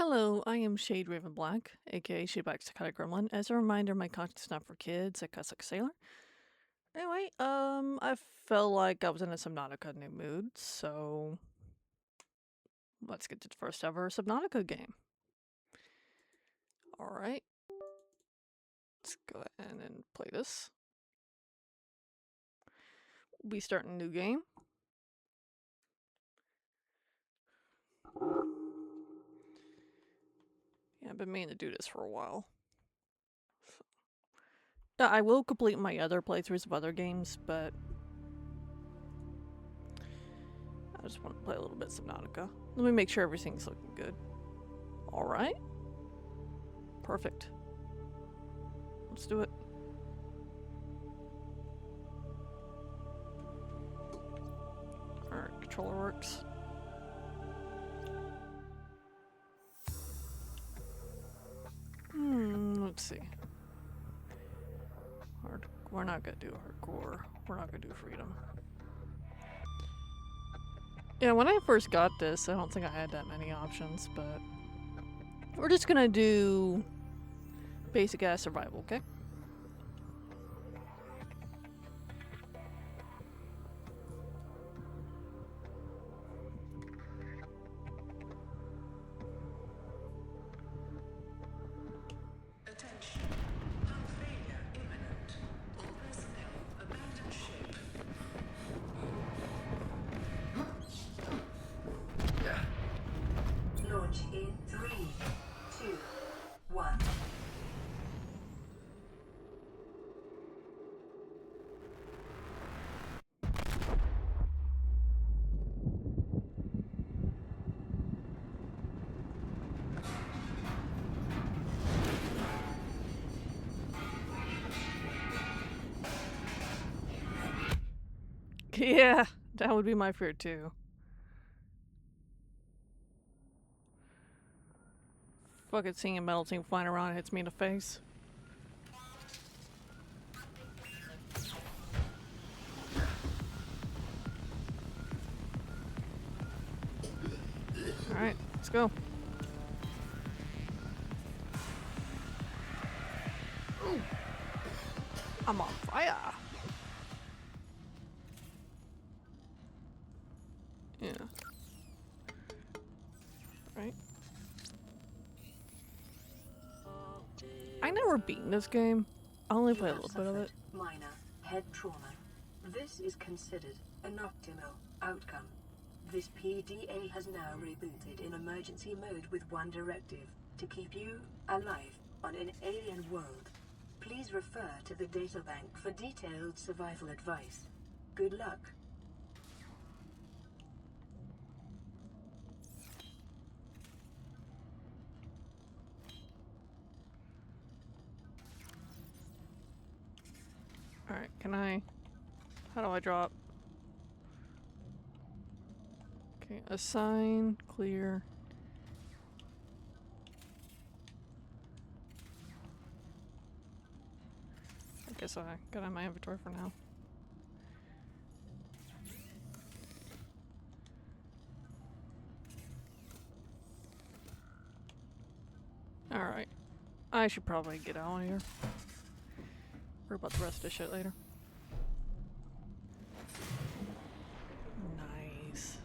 Hello, I am Shade Raven Black, aka Shadeback's Takata Gremlin. As a reminder, my content's not for kids. I cuss like a sailor. Anyway, I felt like I was in a Subnautica new mood, so let's get to the first ever Subnautica game. Alright, let's go ahead and play this. We'll be starting a new game. Yeah, I've been meaning to do this for a while. Yeah, I will complete my other playthroughs of other games, but I just want to play a little bit Subnautica. Let me make sure everything's looking good. Alright. Perfect. Let's do it. Alright, controller works. Let's see. We're not gonna do hardcore. We're not gonna do freedom. Yeah, when I first got this, I don't think I had that many options, but we're just gonna do basic ass survival, okay? Attention. Hull failure imminent. All personnel abandon ship. Launch in 3, 2, 1. Yeah, that would be my fear too. Fucking seeing a metal thing flying around hits me in the face. Alright, let's go. Ooh. I'm on fire! Yeah. Right. I never beaten this game. I only played a little bit of it. Minor head trauma. This is considered an optimal outcome. This PDA has now rebooted in emergency mode with one directive: to keep you alive on an alien world. Please refer to the databank for detailed survival advice. Good luck. Alright, can I... How do I drop? Okay, assign, clear. I guess I got it in my inventory for now. Alright. I should probably get out of here. Worry about the rest of this shit later. Nice.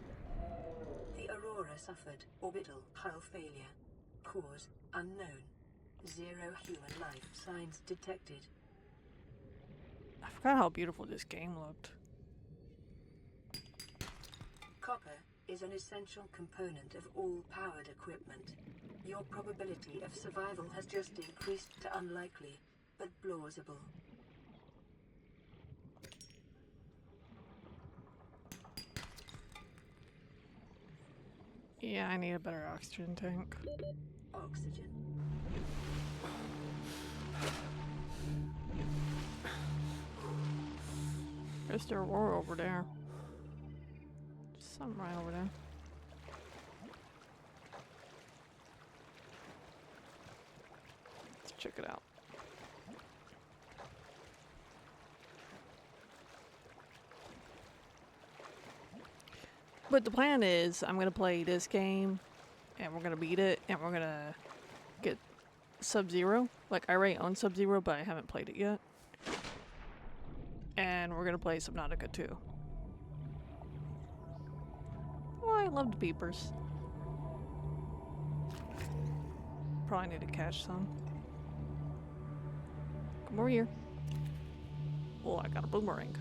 The Aurora suffered orbital hull failure. Cause unknown. 0 human life signs detected. I forgot how beautiful this game looked. Copper is an essential component of all powered equipment. Your probability of survival has just increased to unlikely, but plausible. Yeah, I need a better oxygen tank. Oxygen. There's the Aurora over there. Something right over there. Let's check it out. But the plan is, I'm gonna play this game, and we're gonna beat it, and we're gonna get Sub-Zero. Like, I already own Sub-Zero, but I haven't played it yet. And we're gonna play Subnautica too. Oh, I love the beepers. Probably need to catch some. Come over here. Oh, I got a boomerang.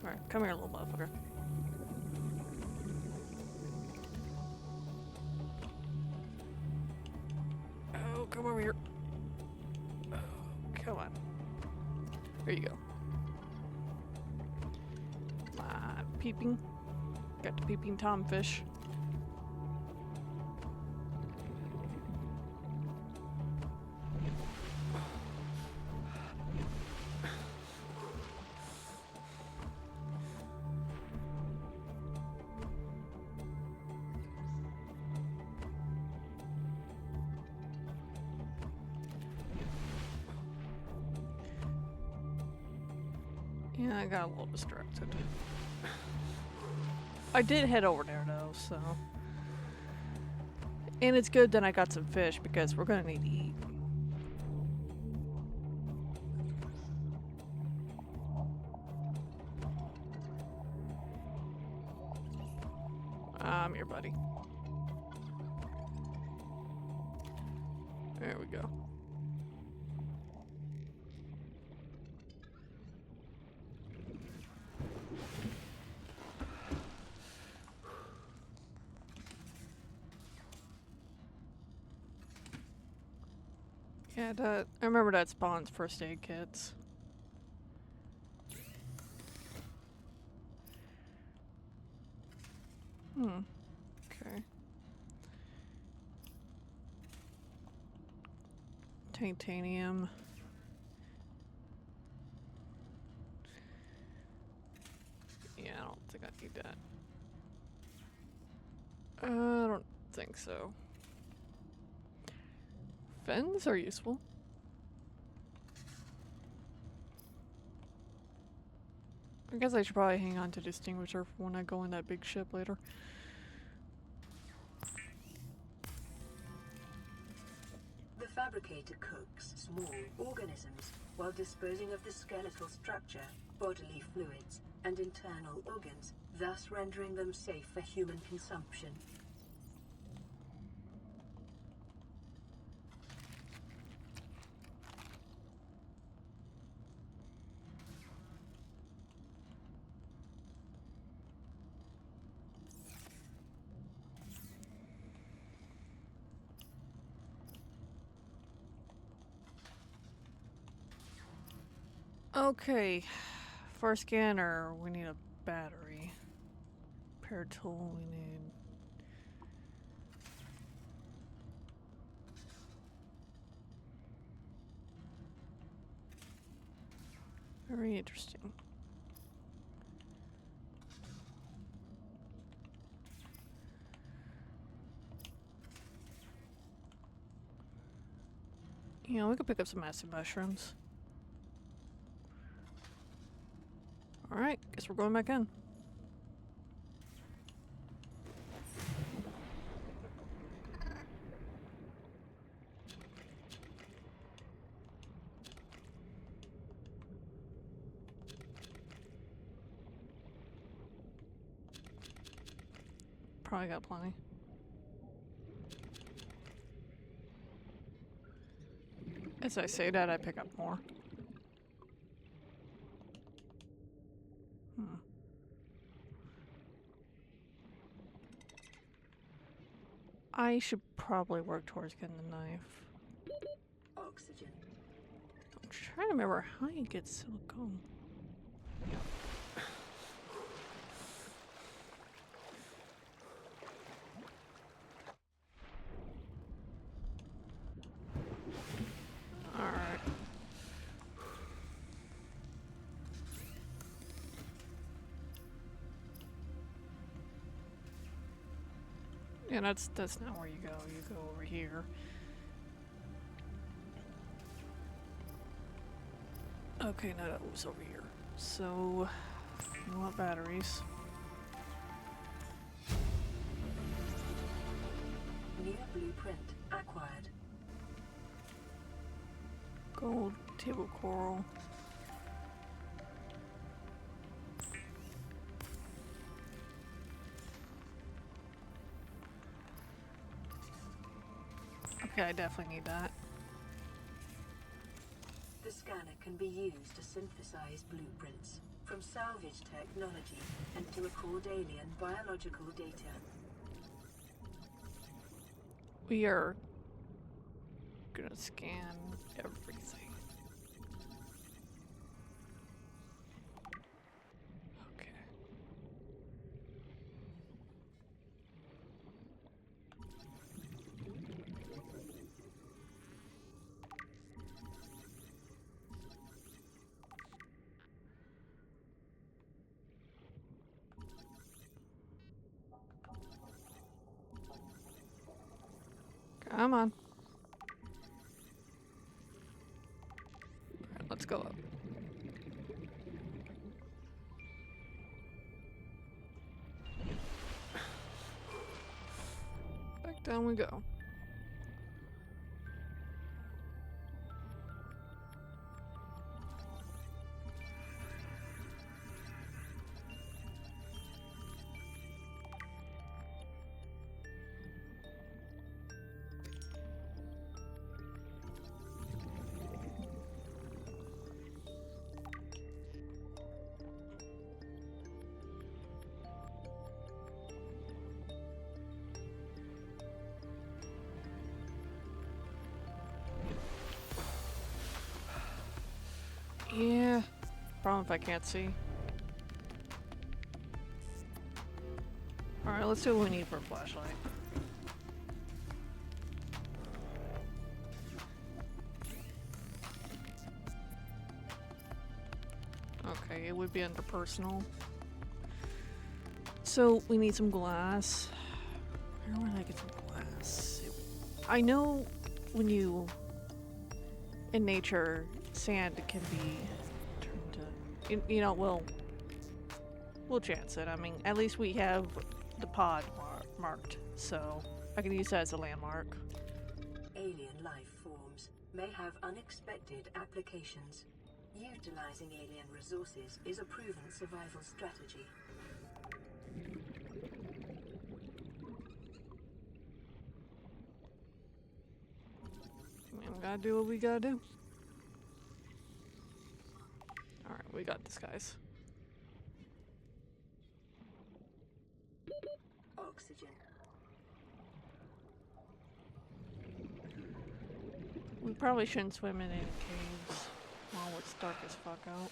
Alright, come here, little motherfucker. Oh, come over here. Oh, come on. There you go. Come on, peeping. Got the peeping tomfish. Yeah, I got a little distracted. I did head over there though, so. And it's good that I got some fish because we're gonna need to eat. I'm here, buddy. There we go. Yeah, I remember that spawns first aid kits. Okay. Titanium. Yeah, I don't think I need that. I don't think so. Fins are useful. I guess I should probably hang on to Distinguisher for when I go in that big ship later. The fabricator cooks small organisms while disposing of the skeletal structure, bodily fluids, and internal organs, thus rendering them safe for human consumption. Okay, for our scanner, we need a battery. Repair tool, we need. Very interesting. Yeah, we could pick up some acid mushrooms. Alright, guess we're going back in. Probably got plenty. As I say that, I pick up more. I should probably work towards getting the knife. Oxygen. I'm trying to remember how you get silicone. Alright. Yeah, that's not where you go. You go over here. Okay, now that was over here. So, we want batteries. New blueprint acquired. Gold table coral. Okay, I definitely need that. The scanner can be used to synthesize blueprints from salvage technology and to record alien biological data. We are gonna scan everything. Okay. Come on. Alright, let's go up. Back down we go. Yeah. Problem if I can't see. Alright, let's see what we need for a flashlight. Okay, it would be under personal. So, we need some glass. Where would I get some glass? I know when you... in nature, sand can be turned to... You know, we'll chance it. I mean, at least we have the pod marked, so I can use that as a landmark. Alien life forms may have unexpected applications. Utilizing alien resources is a proven survival strategy. I mean, we gotta do what we gotta do. Alright, we got this, guys. Oxygen. We probably shouldn't swim in any caves while it's dark as fuck out.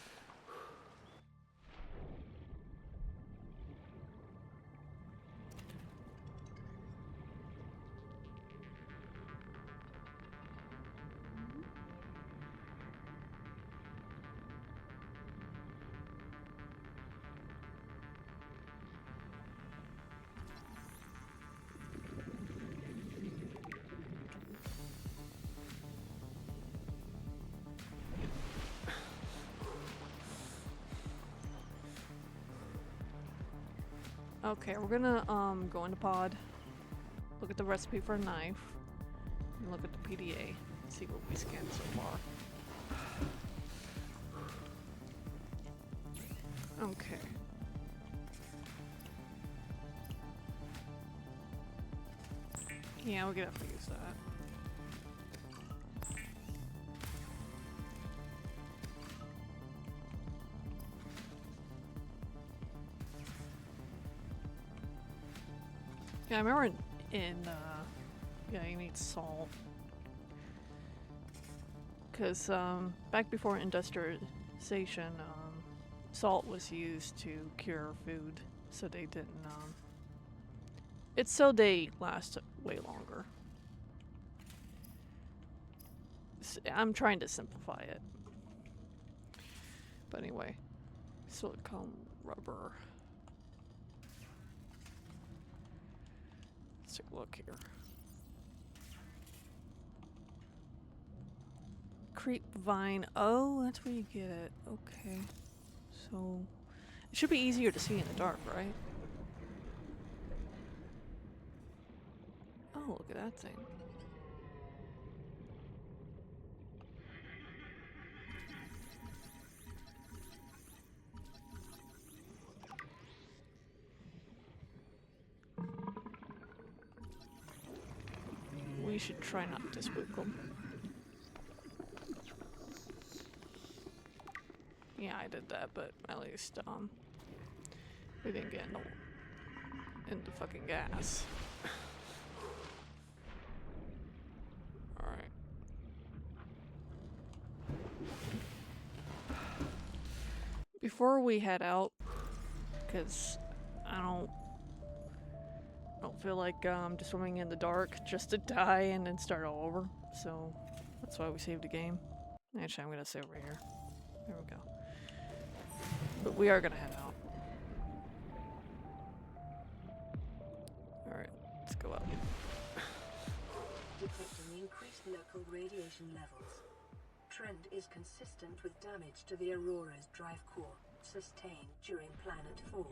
Okay, we're gonna go into pod, look at the recipe for a knife, and look at the PDA, see what we scanned so far. Okay. Yeah, we're gonna have to use that. Yeah, I remember yeah, you need salt. Because, back before industrialization, salt was used to cure food, so they didn't, it's so they last way longer. I'm trying to simplify it. But anyway, silicone rubber. Let's take a look here. Creep vine. Oh, that's where you get it. Okay. So, it should be easier to see in the dark, right? Oh, Oh, look at that thing. We should try not to spook them. Yeah, I did that, but at least, we didn't get into fucking gas. Alright. Before we head out, because I don't feel like just swimming in the dark just to die and then start all over. So that's why we saved the game. Actually, I'm gonna save over here. There we go. But we are gonna head out. Alright, let's go out. Detecting increased local radiation levels. Trend is consistent with damage to the Aurora's drive core, sustained during planet fall.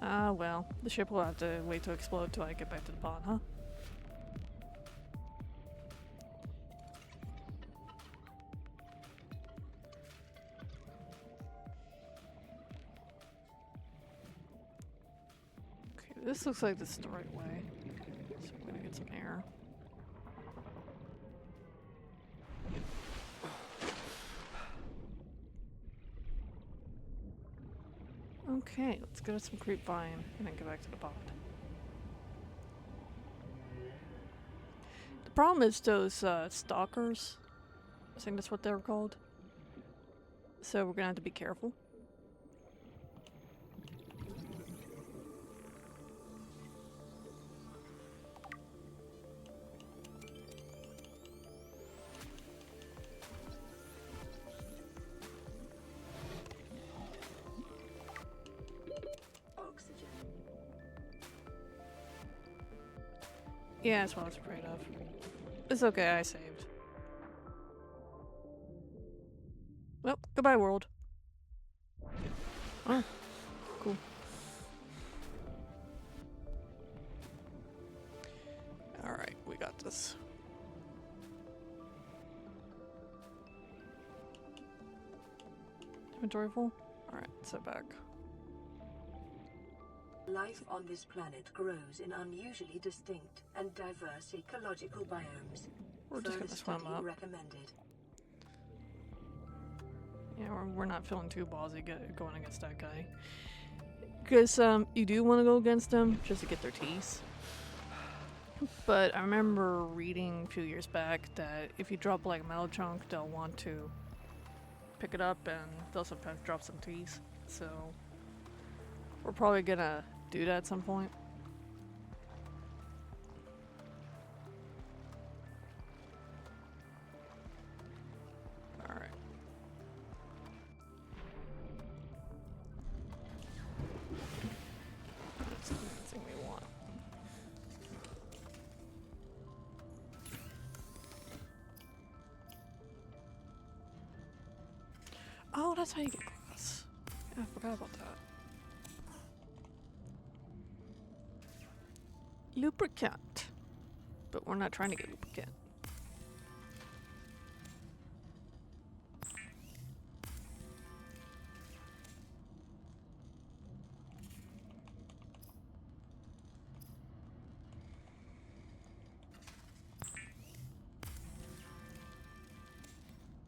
Ah, well, the ship will have to wait to explode till I get back to the pod, huh? Okay, this looks like this is the right way. So I'm gonna get some air. Okay, let's go to some creep vine and then go back to the pod. The problem is those stalkers. I think that's what they're called. So we're gonna have to be careful. Oxygen. Yeah, that's what I was afraid of. It's okay, I saved. Well, goodbye, world. Oh, cool. Alright, we got this. Inventory full? Alright, sit back. Life on this planet grows in unusually distinct and diverse ecological biomes. We're just gonna Further swim study up. recommended. Yeah, we're not feeling too ballsy going against that guy. Because, you do want to go against them just to get their teeth. But I remember reading a few years back that if you drop like a metal chunk, they'll want to pick it up and they'll sometimes drop some teeth. So we're probably gonna do that at some point. Alright. That's the thing we want. Oh, that's how you get glass. Yeah, I forgot about that. Lubricant. But we're not trying to get lubricant.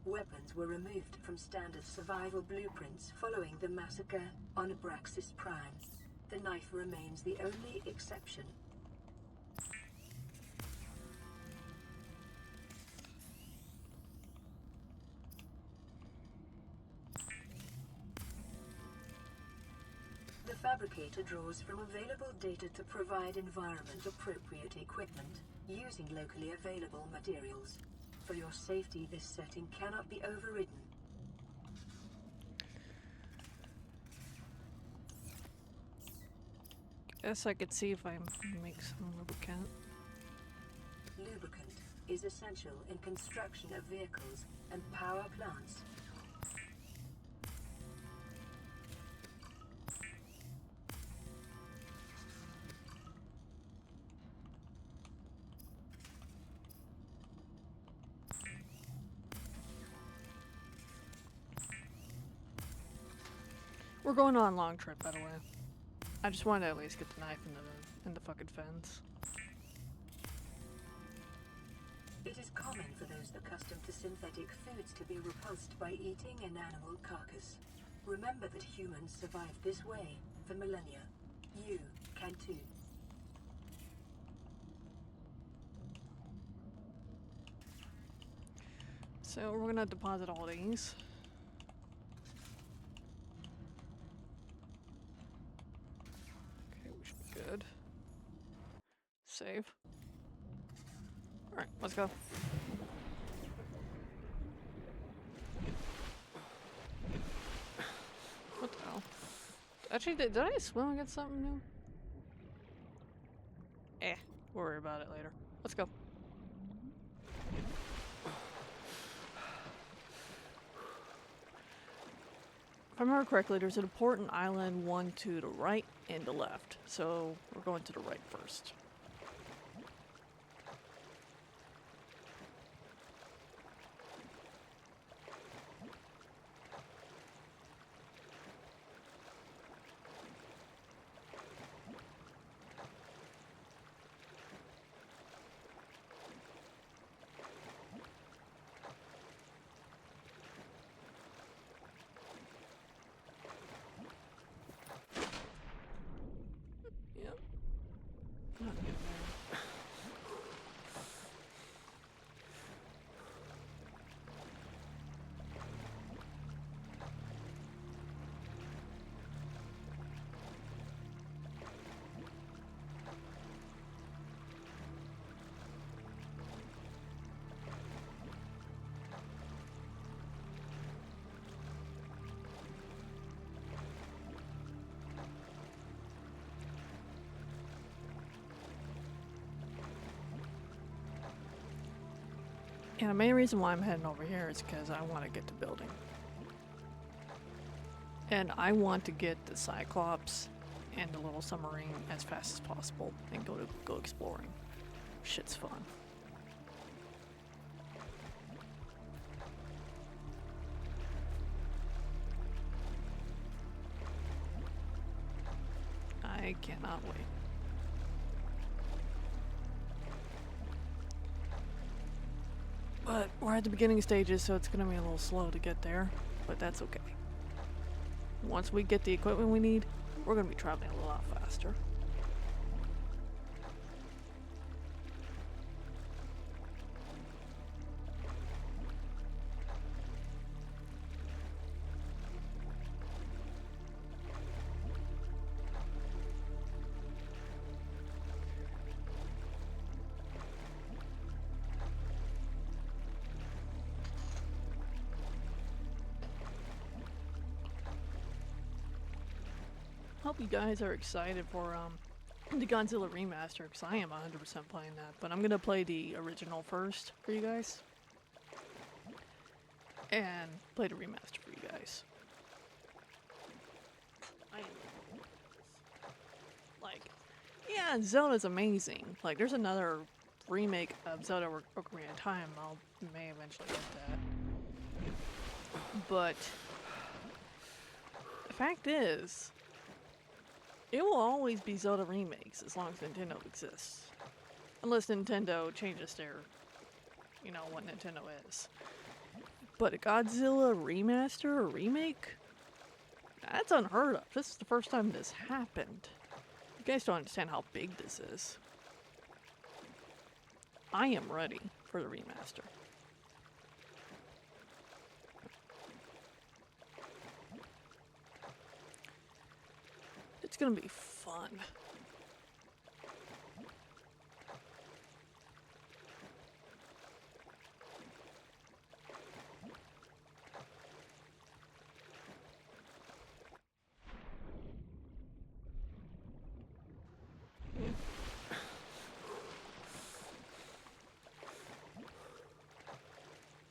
Weapons were removed from standard survival blueprints following the massacre on Abraxas Prime. The knife remains the only exception. The fabricator draws from available data to provide environment-appropriate equipment using locally available materials. For your safety, this setting cannot be overridden. Guess I could see if I make some lubricant. Lubricant is essential in construction of vehicles and power plants. going on a long trip, by the way. I just wanted to at least get the knife in the fucking fence. It is common for those accustomed to synthetic foods to be repulsed by eating an animal carcass. Remember that humans survived this way for millennia. You can too. So we're gonna deposit all these. Okay, we should be good. Save. Alright, let's go. What the hell? Actually, did I swim against something new? We'll worry about it later. Let's go. If I remember correctly, there's an important island, one to the right and the left. So we're going to the right first. Yep. Not good there. Yeah, the main reason why I'm heading over here is because I want to get to building. And I want to get the Cyclops and the little submarine as fast as possible and go exploring. Shit's fun. I cannot wait. But we're at the beginning stages, so it's gonna be a little slow to get there, but that's okay. Once we get the equipment we need, we're gonna be traveling a lot faster. Hope you guys are excited for the Godzilla remaster, because I am 100% playing that. But I'm gonna play the original first for you guys, and play the remaster for you guys. I am looking forward to this. Like, yeah, Zelda's amazing. Like, there's another remake of Zelda Ocarina of Time. May eventually get that. But the fact is, it will always be Zelda remakes as long as Nintendo exists. Unless Nintendo changes their, you know, what Nintendo is. But a Godzilla remaster or remake? That's unheard of. This is the first time this happened. You guys don't understand how big this is. I am ready for the remaster. It's gonna be fun.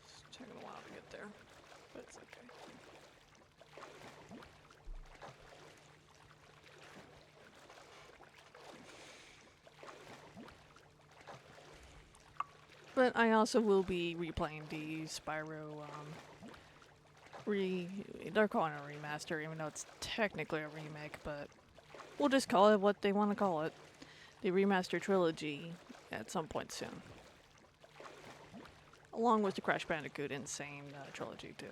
It's taking a while to get there, but it's okay. But I also will be replaying the Spyro They're calling it a remaster, even though it's technically a remake, but we'll just call it what they want to call it. The remaster trilogy at some point soon. Along with the Crash Bandicoot Insane trilogy, too.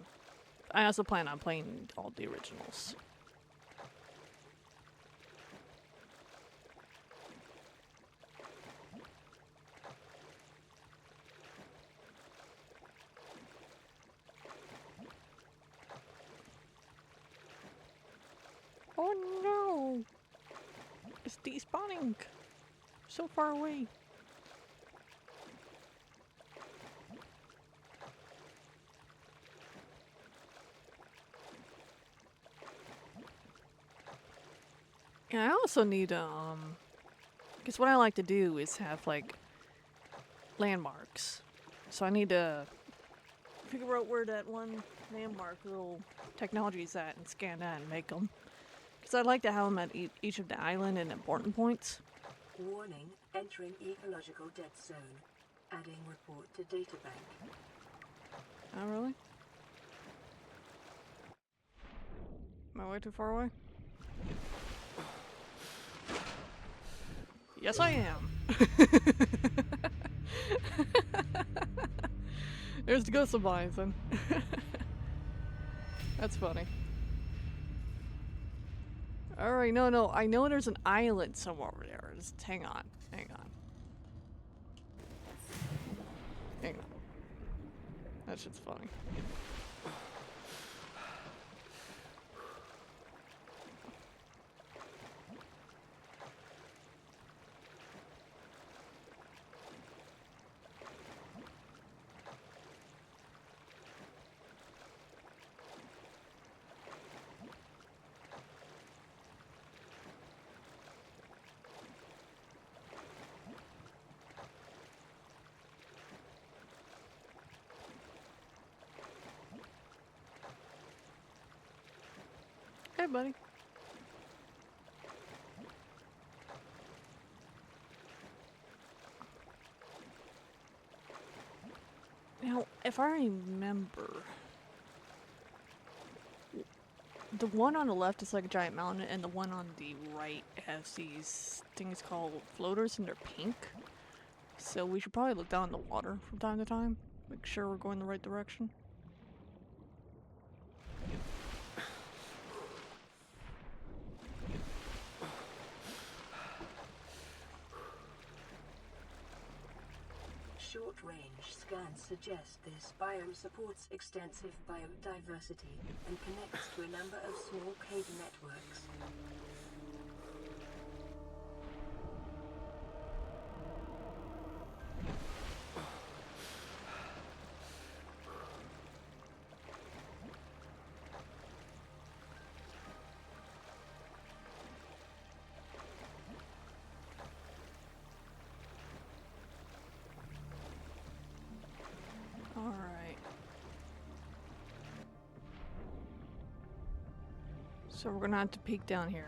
I also plan on playing all the originals. Oh no! It's despawning! So far away. And I also need because what I like to do is have like landmarks. So I need to figure out where that one landmark little technology is at and scan that and make them. Because I'd like to have them at each of the island and important points. Warning, entering ecological dead zone. Adding report to databank. Oh, really? Am I way too far away? Yes, I am. There's the ghost of bison. That's funny. Alright, no. I know there's an island somewhere over there. Just hang on. Hang on. That shit's funny. Hey, buddy. Now, if I remember, the one on the left is like a giant mountain, and the one on the right has these things called floaters, and they're pink. So we should probably look down in the water from time to time. Make sure we're going the right direction. Short-range scans suggest this biome supports extensive biodiversity and connects to a number of small cave networks. Alright. So we're gonna have to peek down here.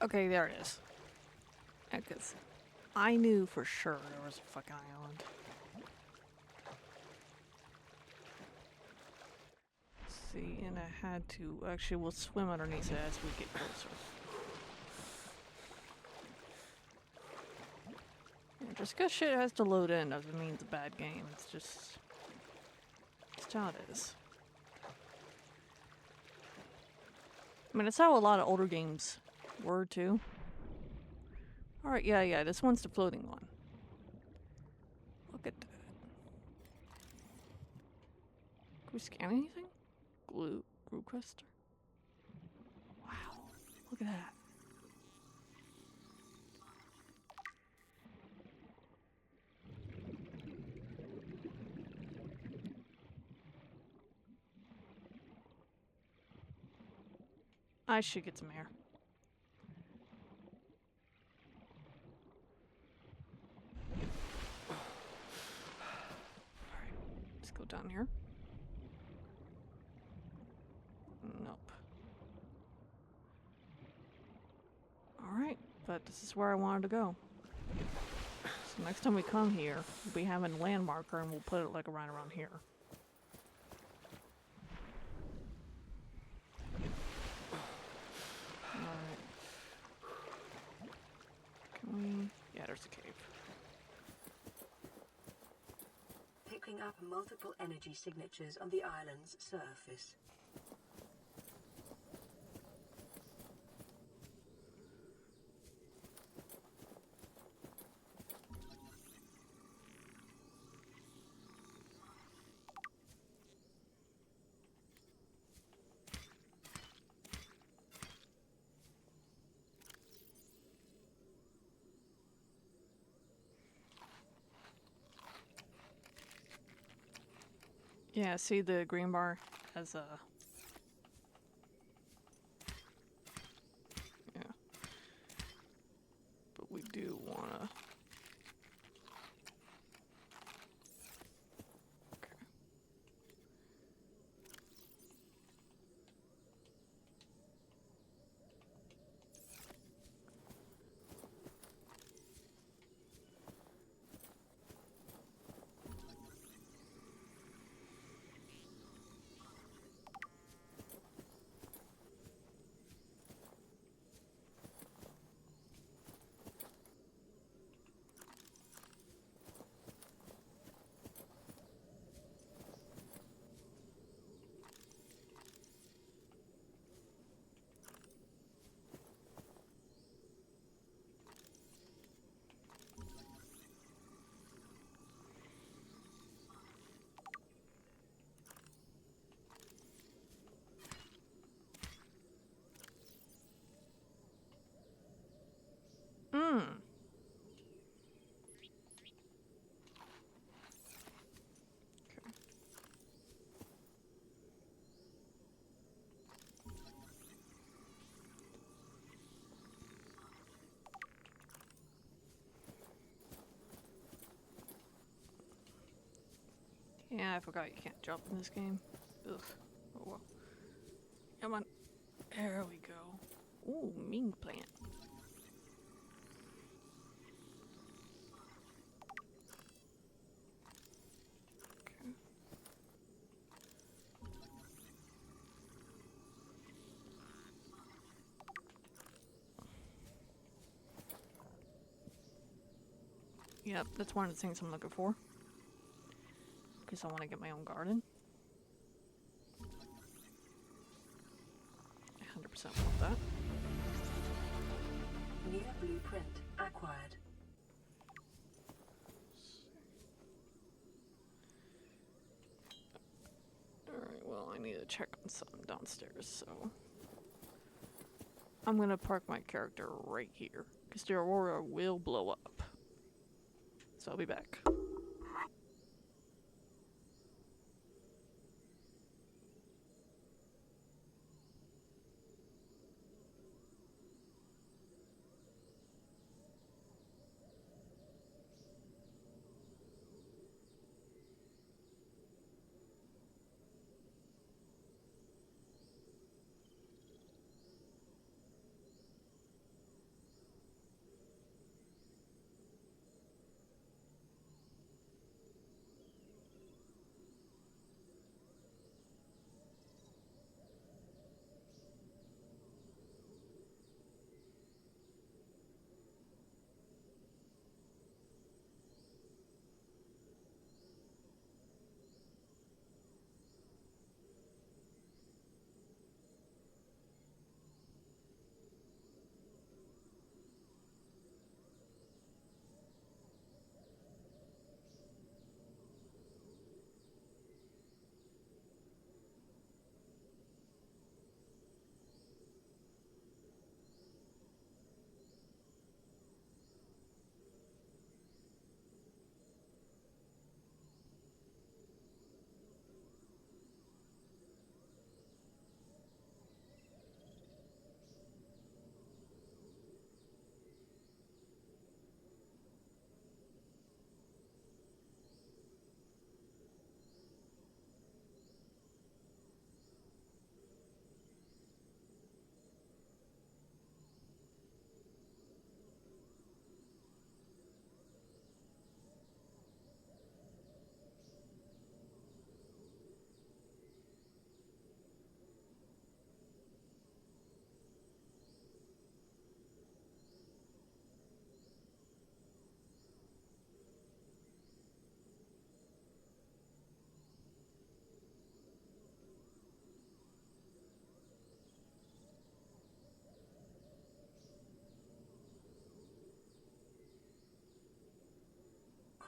Okay, there it is. Because I knew for sure there was a fucking island. See, and I had to... Actually, we'll swim underneath it as we get closer. Yeah, just because shit has to load in doesn't mean it's a bad game. It's just how it is. I mean, it's how a lot of older games were, too. Alright, yeah, this one's the floating one. Look at that. Can we scan anything? Glue quester. Wow, look at that. I should get some air. Alright, let's go down here. Nope. Alright, but this is where I wanted to go. So next time we come here, we'll be having a land marker and we'll put it like right around here. Alright. Can we... Yeah, there's the cave. Picking up multiple energy signatures on the island's surface. Yeah, see the green bar has a... Yeah. But we do wanna... Okay. Mmm. Yeah, I forgot you can't jump in this game. Ugh. Oh well. Come on. There we go. Ooh, Ming plant. Okay. Yep, that's one of the things I'm looking for. Because I want to get my own garden. 100% want that. New blueprint acquired. Alright, well, I need to check on something downstairs, so... I'm gonna park my character right here. Because the Aurora will blow up. So I'll be back.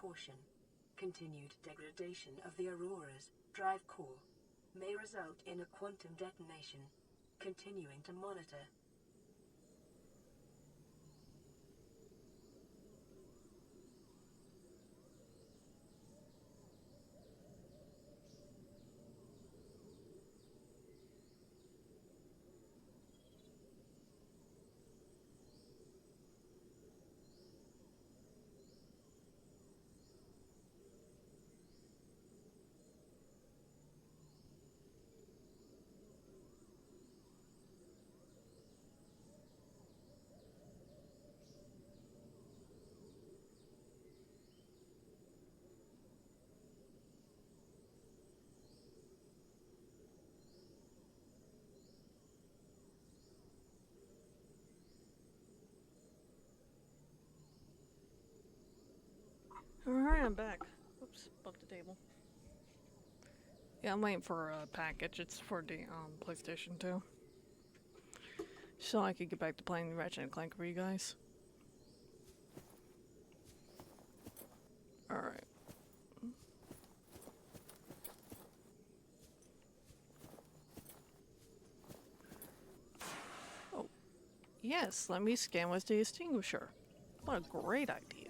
caution. Continued degradation of the Aurora's drive core may result in a quantum detonation. Continuing to monitor. Alright, I'm back. Oops, bumped the table. Yeah, I'm waiting for a package. It's for the PlayStation 2. So I could get back to playing Ratchet and Clank for you guys. Alright. Oh, yes, let me scan with the extinguisher. What a great idea.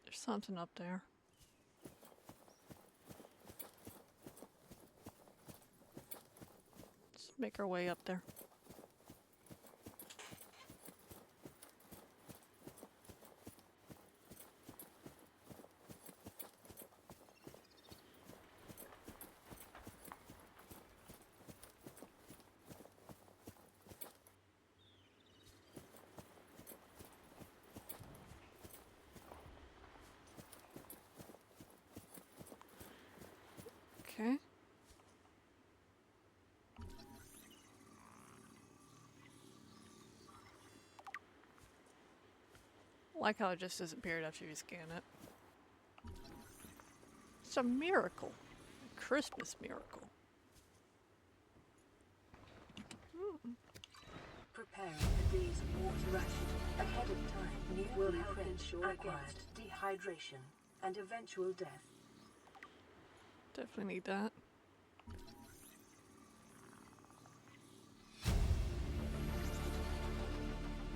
There's something up there. Let's make our way up there. Okay. Like how it just disappeared after you scan it. It's a miracle. A Christmas miracle. Preparing a day's water ration ahead of time. New will help ensure against dehydration and eventual death. Definitely need that.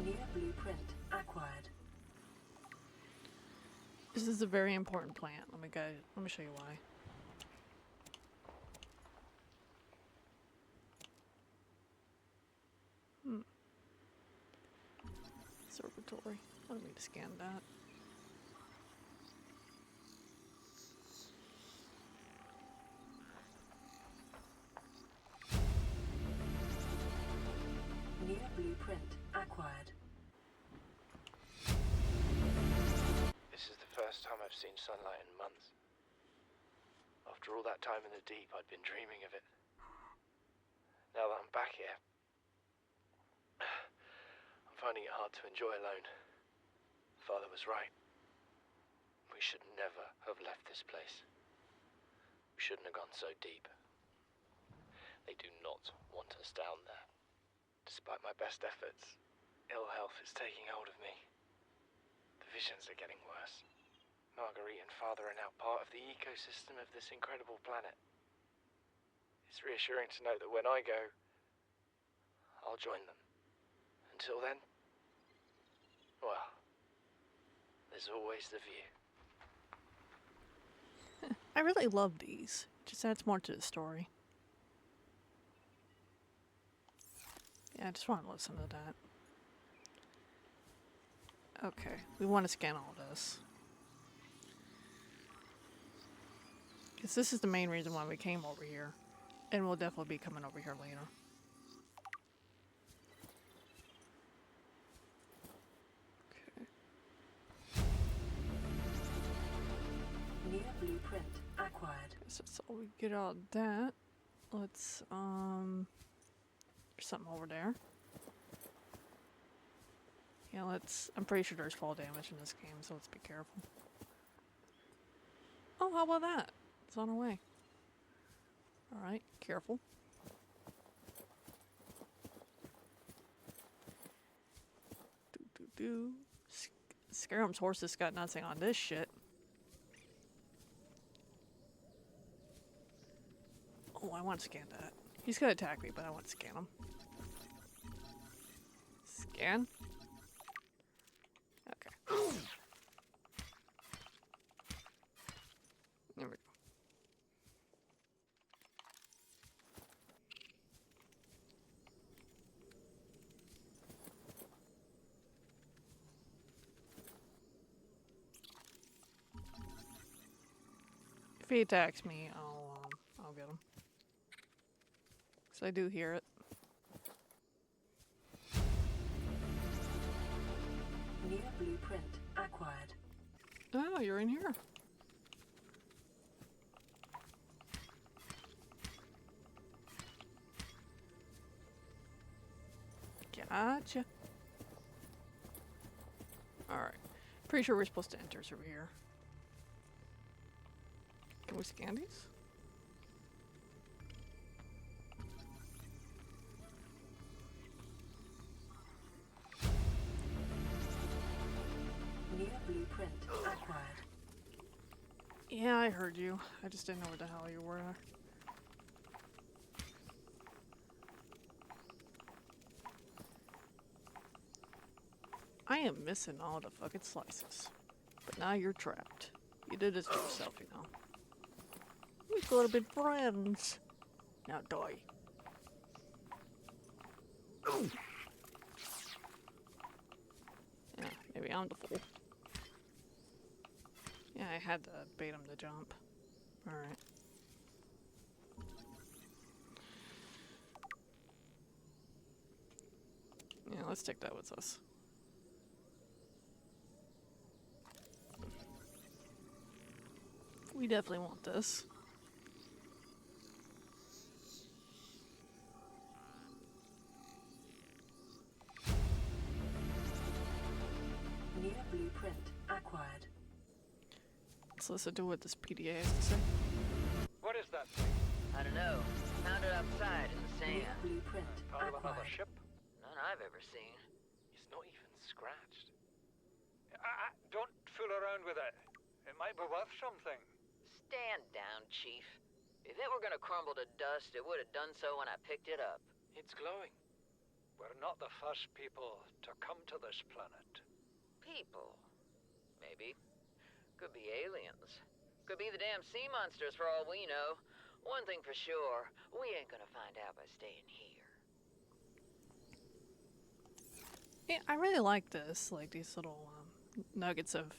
New blueprint acquired. This is a very important plant. Let me show you why. Observatory. I don't need to scan that. New blueprint acquired. This is the first time I've seen sunlight in months. After all that time in the deep, I'd been dreaming of it. Now that I'm back here, I'm finding it hard to enjoy alone. Father was right. We should never have left this place. We shouldn't have gone so deep. They do not want us down there. Despite my best efforts, ill health is taking hold of me. The visions are getting worse. Marguerite and Father are now part of the ecosystem of this incredible planet. It's reassuring to know that when I go, I'll join them. Until then, well, there's always the view. I really love these. It just adds more to the story. Yeah, I just want to listen to that. Okay, we want to scan all this. Because this is the main reason why we came over here. And we'll definitely be coming over here later. Okay. New blueprint acquired. Guess that's all we get out of that. Let's, there's something over there. Yeah, I'm pretty sure there's fall damage in this game, so let's be careful. Oh, how about that? It's on our way. Alright, careful. Do. Scarum's horses got nothing on this shit. Oh, I want to scan that. He's gonna attack me, but I want to scan him. Scan? Okay. There we go. If he attacks me, I'll get him. 'Cause I do hear it. New blueprint acquired. Oh, you're in here. Gotcha. Alright. Pretty sure we're supposed to enter through here. Can we scan these? New blueprint acquired. Yeah, I heard you. I just didn't know where the hell you were. I am missing all the fucking slices. But now you're trapped. You did this to yourself, you know. We could have been friends. Now die. Yeah, maybe I'm the fool. Yeah, I had to bait him to jump. Alright. Yeah, let's take that with us. We definitely want this. New blueprint acquired. Let's listen to what this PDA has to say. What is that thing? I don't know. Found it outside in the New sand. blueprint Part of another acquired. ship? None I've ever seen. It's not even scratched. Don't fool around with it. It might be worth something. Stand down, Chief. If it were gonna crumble to dust, it would have done so when I picked it up. It's glowing. We're not the first people to come to this planet. People. Maybe. Could be aliens. Could be the damn sea monsters for all we know. One thing for sure, we ain't gonna find out by staying here. Yeah, I really like this. Like these little nuggets of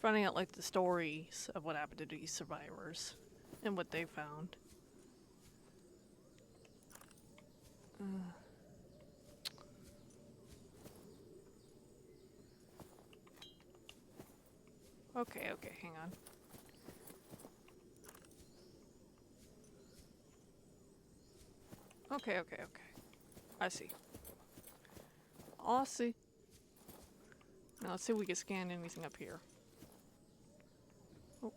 finding out like the stories of what happened to these survivors and what they found. Okay, hang on. Okay. I see. I see. Now let's see if we can scan anything up here. Oh.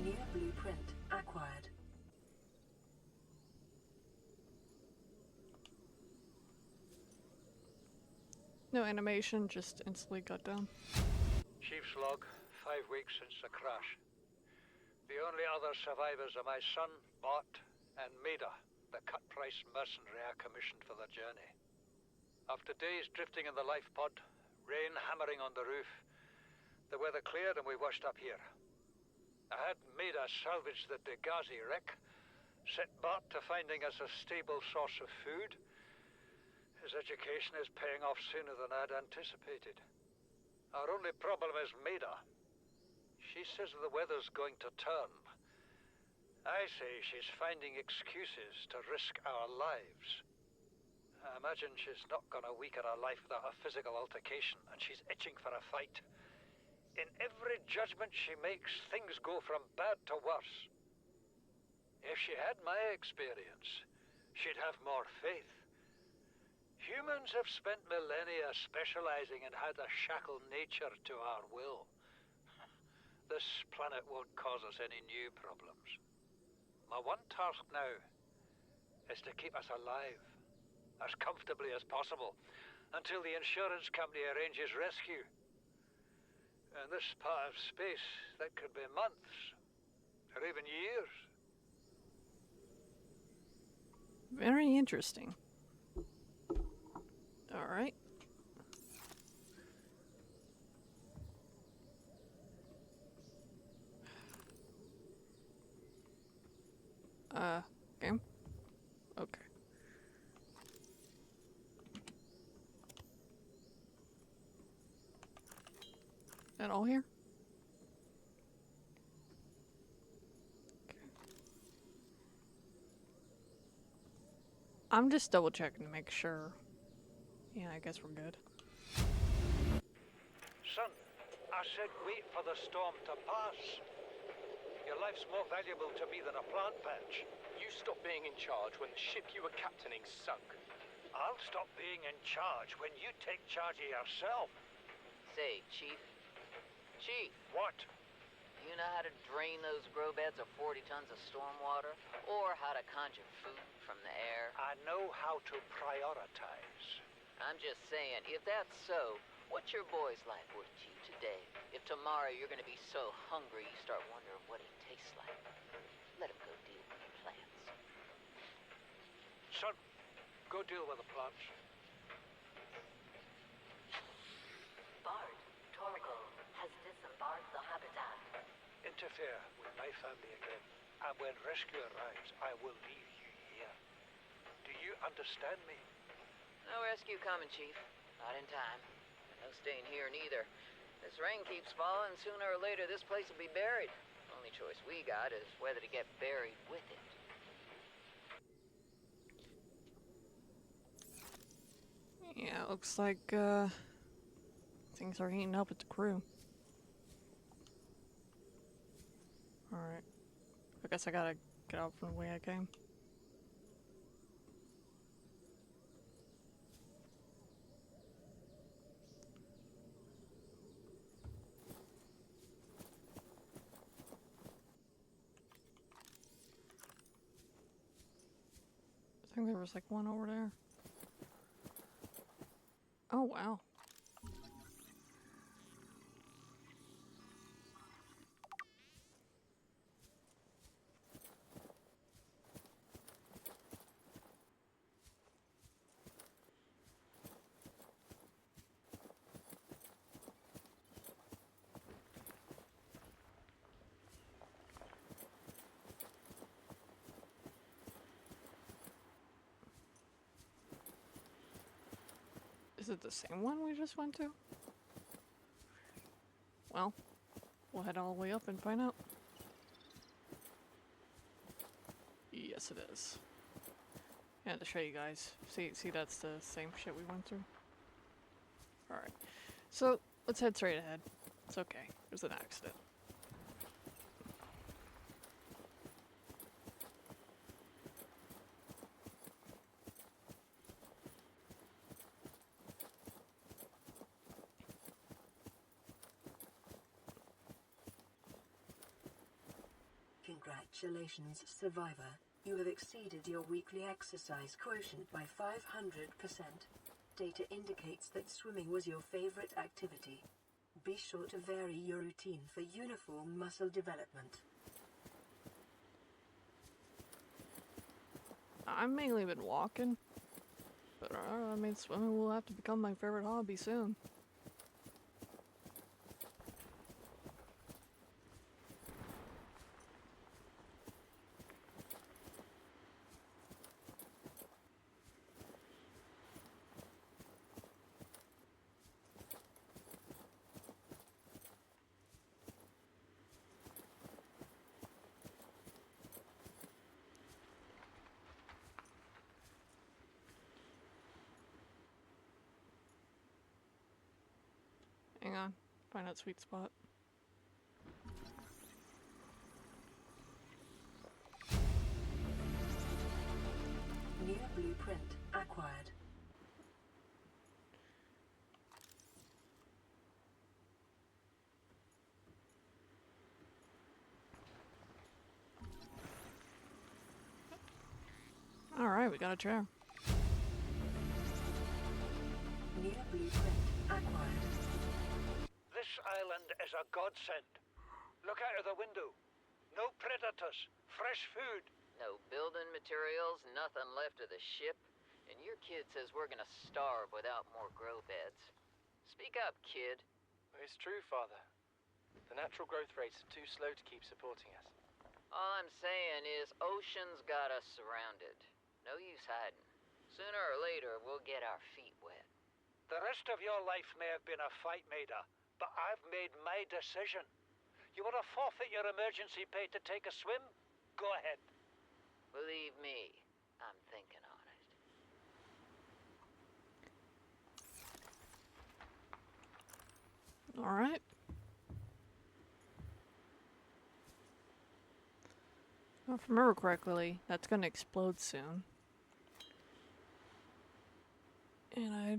New blueprint acquired. No animation, just instantly got down. Chief's log, 5 weeks since the crash. The only other survivors are my son, Bart, and Maida, the cut-price mercenary I commissioned for the journey. After days drifting in the life pod, rain hammering on the roof, the weather cleared and we washed up here. I had Maida salvage the Degazi wreck, Set Bart to finding us a stable source of food. His education is paying off sooner than I'd anticipated. Our only problem is Maida. She says the weather's going to turn. I say she's finding excuses to risk our lives. I imagine she's not gonna weaken her life without a physical altercation, and she's itching for a fight. In every judgment she makes, things go from bad to worse. If she had my experience, she'd have more faith. Humans have spent millennia specializing in how to shackle nature to our will. This planet won't cause us any new problems. My one task now is to keep us alive, as comfortably as possible, until the insurance company arranges rescue. In this part of space, that could be months, or even years. Very interesting. Alright. Game? Okay. That all here? Okay. I'm just double checking to make sure. Yeah, I guess we're good. Son, I said wait for the storm to pass. Your life's more valuable to me than a plant patch. You stopped being in charge when the ship you were captaining sunk. I'll stop being in charge when you take charge of yourself. Say, Chief. Chief, What? you know how to drain those grow beds of 40 tons of stormwater? Or how to conjure food from the air? I know how to prioritize. I'm just saying, if that's so, what's your boy's life worth to you today? If tomorrow you're gonna be so hungry you start wondering what he tastes like, let him go deal with the plants. Son, go deal with the plants. Bard, Torgal has disembarked the habitat. Interfere with my family again, and when rescue arrives, I will leave you here. Do you understand me? No rescue coming, Chief. Not in time. No staying here neither. This rain keeps falling, sooner or later this place will be buried. Only choice we got is whether to get buried with it. Yeah, it looks like, things are heating up with the crew. Alright. I guess I gotta get out from the way I came. I think there was like one over there. Oh, wow. Is it the same one we just went to? Well, we'll head all the way up and find out. Yes, it is. Yeah, to show you guys. See, that's the same shit we went through. Alright. So, let's head straight ahead. It's okay. It was an accident. Congratulations, survivor. You have exceeded your weekly exercise quotient by 500%. Data indicates that swimming was your favorite activity. Be sure to vary your routine for uniform muscle development. I've mainly been walking. But I mean, swimming will have to become my favorite hobby soon. Find that sweet spot. New blueprint acquired. Alright, we got a chair. New blueprint acquired. This island is a godsend. Look out of the window. No predators, fresh food. No building materials, nothing left of the ship. And your kid says we're gonna starve without more grow beds. Speak up, kid. It's true, Father. The natural growth rates are too slow to keep supporting us. All I'm saying is ocean's got us surrounded. No use hiding. Sooner or later, we'll get our feet wet. The rest of your life may have been a fight, Maida, but I've made my decision. You want to forfeit your emergency pay to take a swim? Go ahead. Believe me, I'm thinking on it. Alright. Well, if I remember correctly, that's gonna explode soon. And I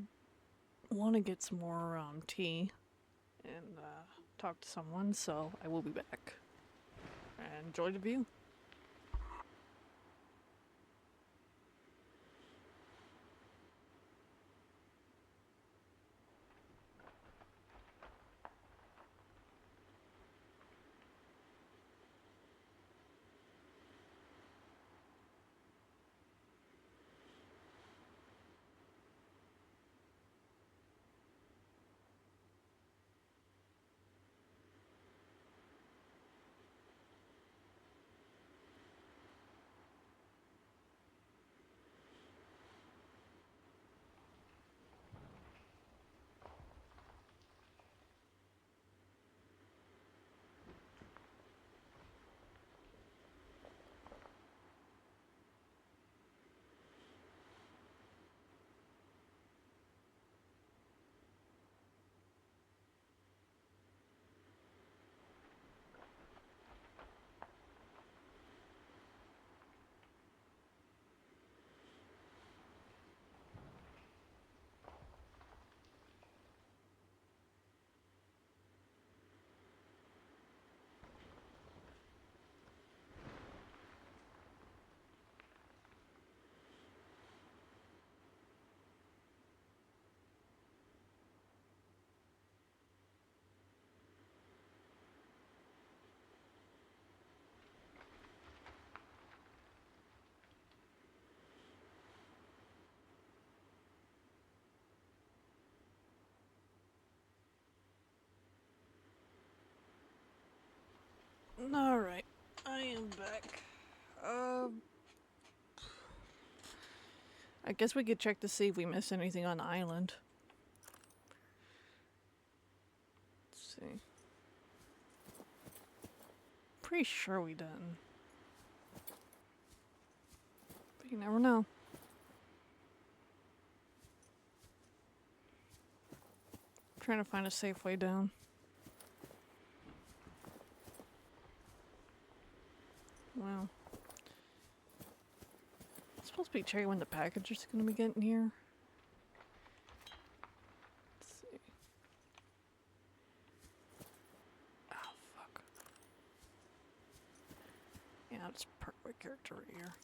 want to get some more tea and talk to someone, so I will be back. And enjoy the view. Alright, I am back. I guess we could check to see if we missed anything on the island. Let's see. Pretty sure we didn't. But you never know. Trying to find a safe way down. Wow. It's supposed to be checking when the package is going to be getting here. Let's see. Oh, fuck. Yeah, it's perfect character right here.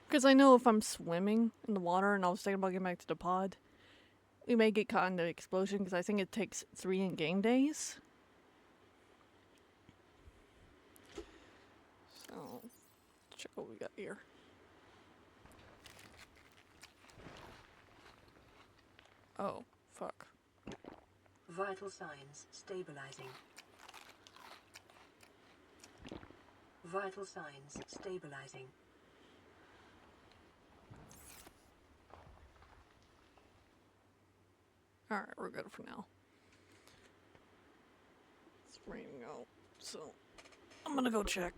Because I know if I'm swimming in the water and I was thinking about getting back to the pod, we may get caught in the explosion because I think it takes 3 in-game days. So, let's check what we got here. Oh, fuck. Vital signs stabilizing. Vital signs stabilizing. Alright, we're good for now. It's raining out, so I'm gonna go check.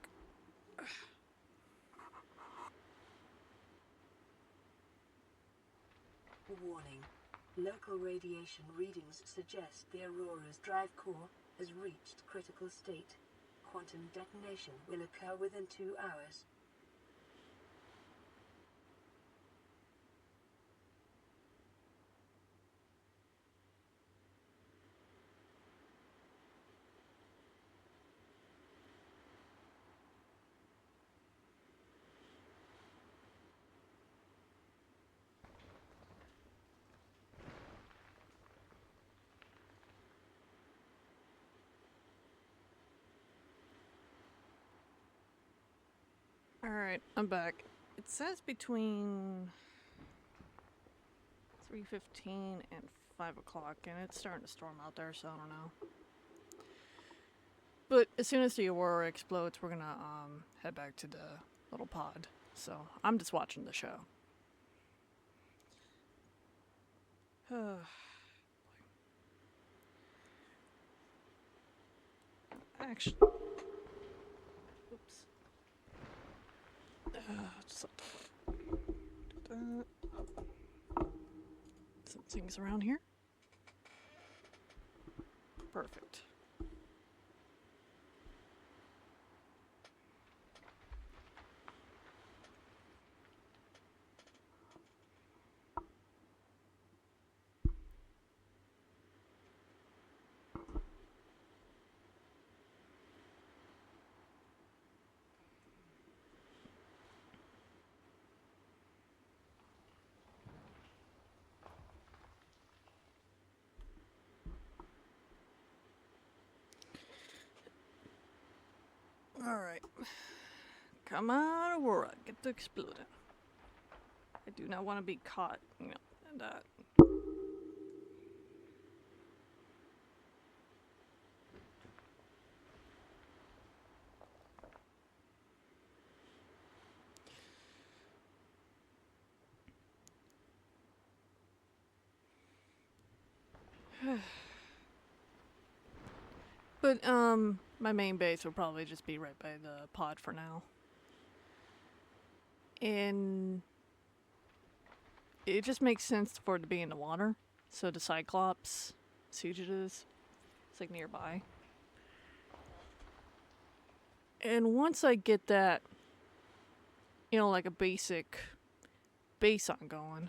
Warning. Local radiation readings suggest the Aurora's drive core has reached critical state. Quantum detonation will occur within 2 hours. Alright, I'm back. It says between 3:15 and 5 o'clock, and it's starting to storm out there, so I don't know. But as soon as the Aurora explodes, we're gonna head back to the little pod. So I'm just watching the show. Actually, oops. Just like that. Some things around here. Perfect. Alright. Come on, Aurora, get to exploding. I do not want to be caught, in that. But, my main base will probably just be right by the pod for now. And it just makes sense for it to be in the water. So the Cyclops, Sugitives, it's like nearby. And once I get that, like a basic base on going,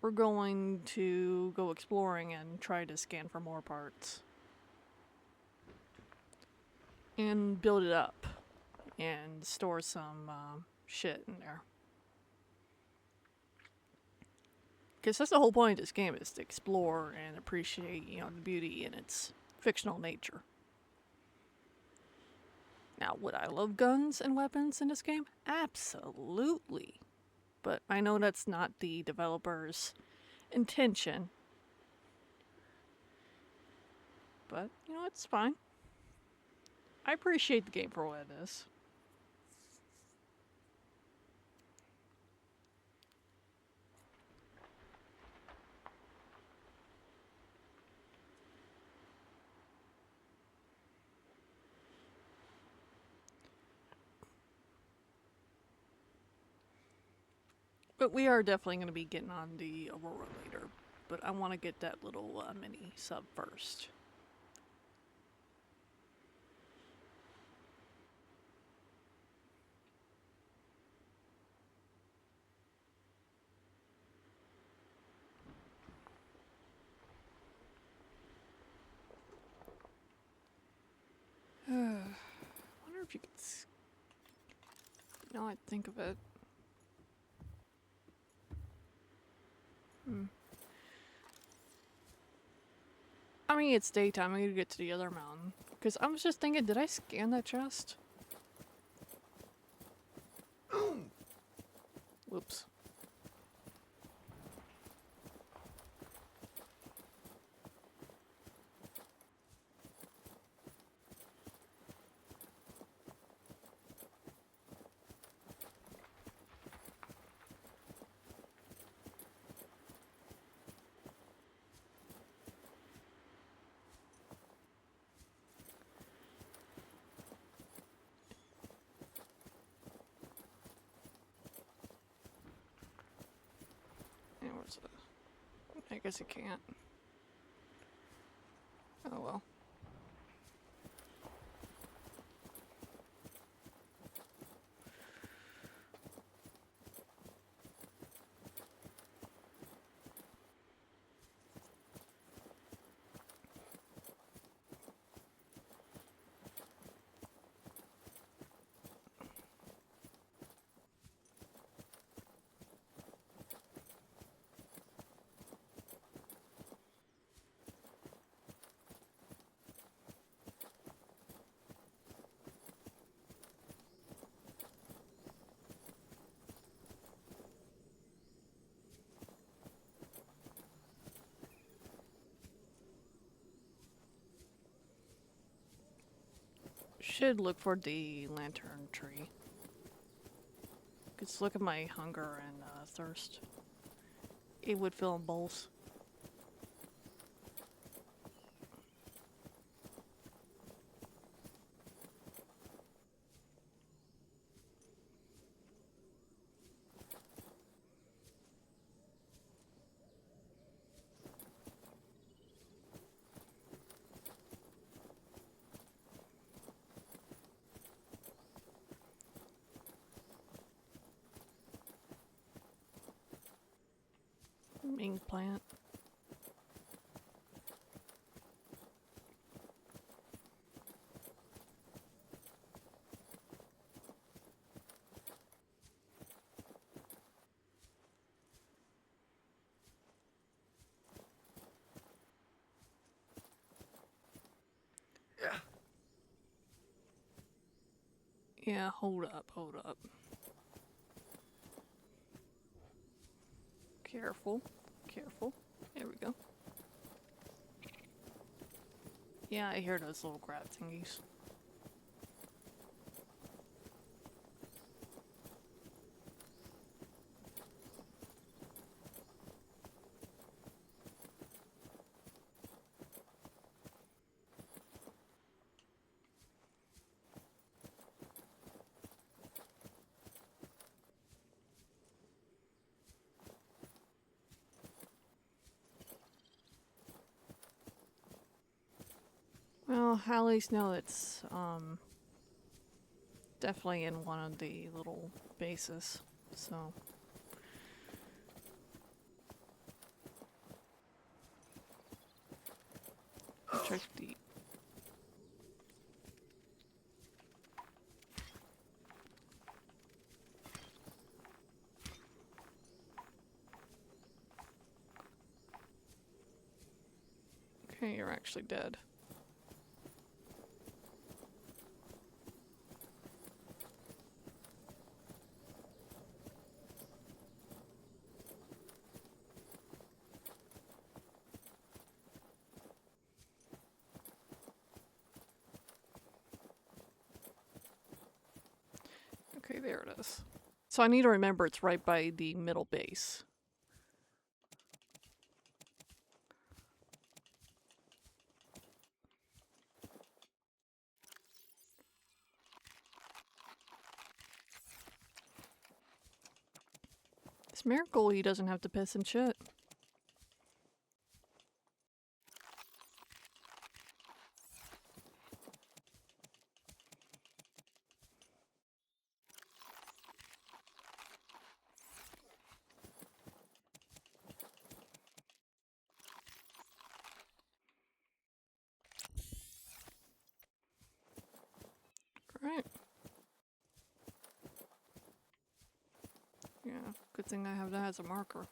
we're going to go exploring and try to scan for more parts. And build it up. And store some shit in there. Because that's the whole point of this game, is to explore and appreciate, the beauty in its fictional nature. Now, would I love guns and weapons in this game? Absolutely. But I know that's not the developer's intention. But, it's fine. I appreciate the game for what it is. But we are definitely going to be getting on the Aurora later. But I want to get that little mini sub first. I wonder if you could... Now I think of it. I mean, it's daytime. I need to get to the other mountain. Because I was just thinking, did I scan that chest? Whoops. I guess you can't. Oh well. Should look for the lantern tree. Cause look at my hunger and thirst. It would fill in bowls. Ink plant. Yeah, hold up, hold up. Careful, careful. There we go. Yeah, I hear those little crab thingies. Well, at least know it's definitely in one of the little bases. So check the. Okay, you're actually dead. Okay, there it is. So I need to remember it's right by the middle base. It's a miracle he doesn't have to piss and shit. Right. Yeah, good thing I have that as a marker.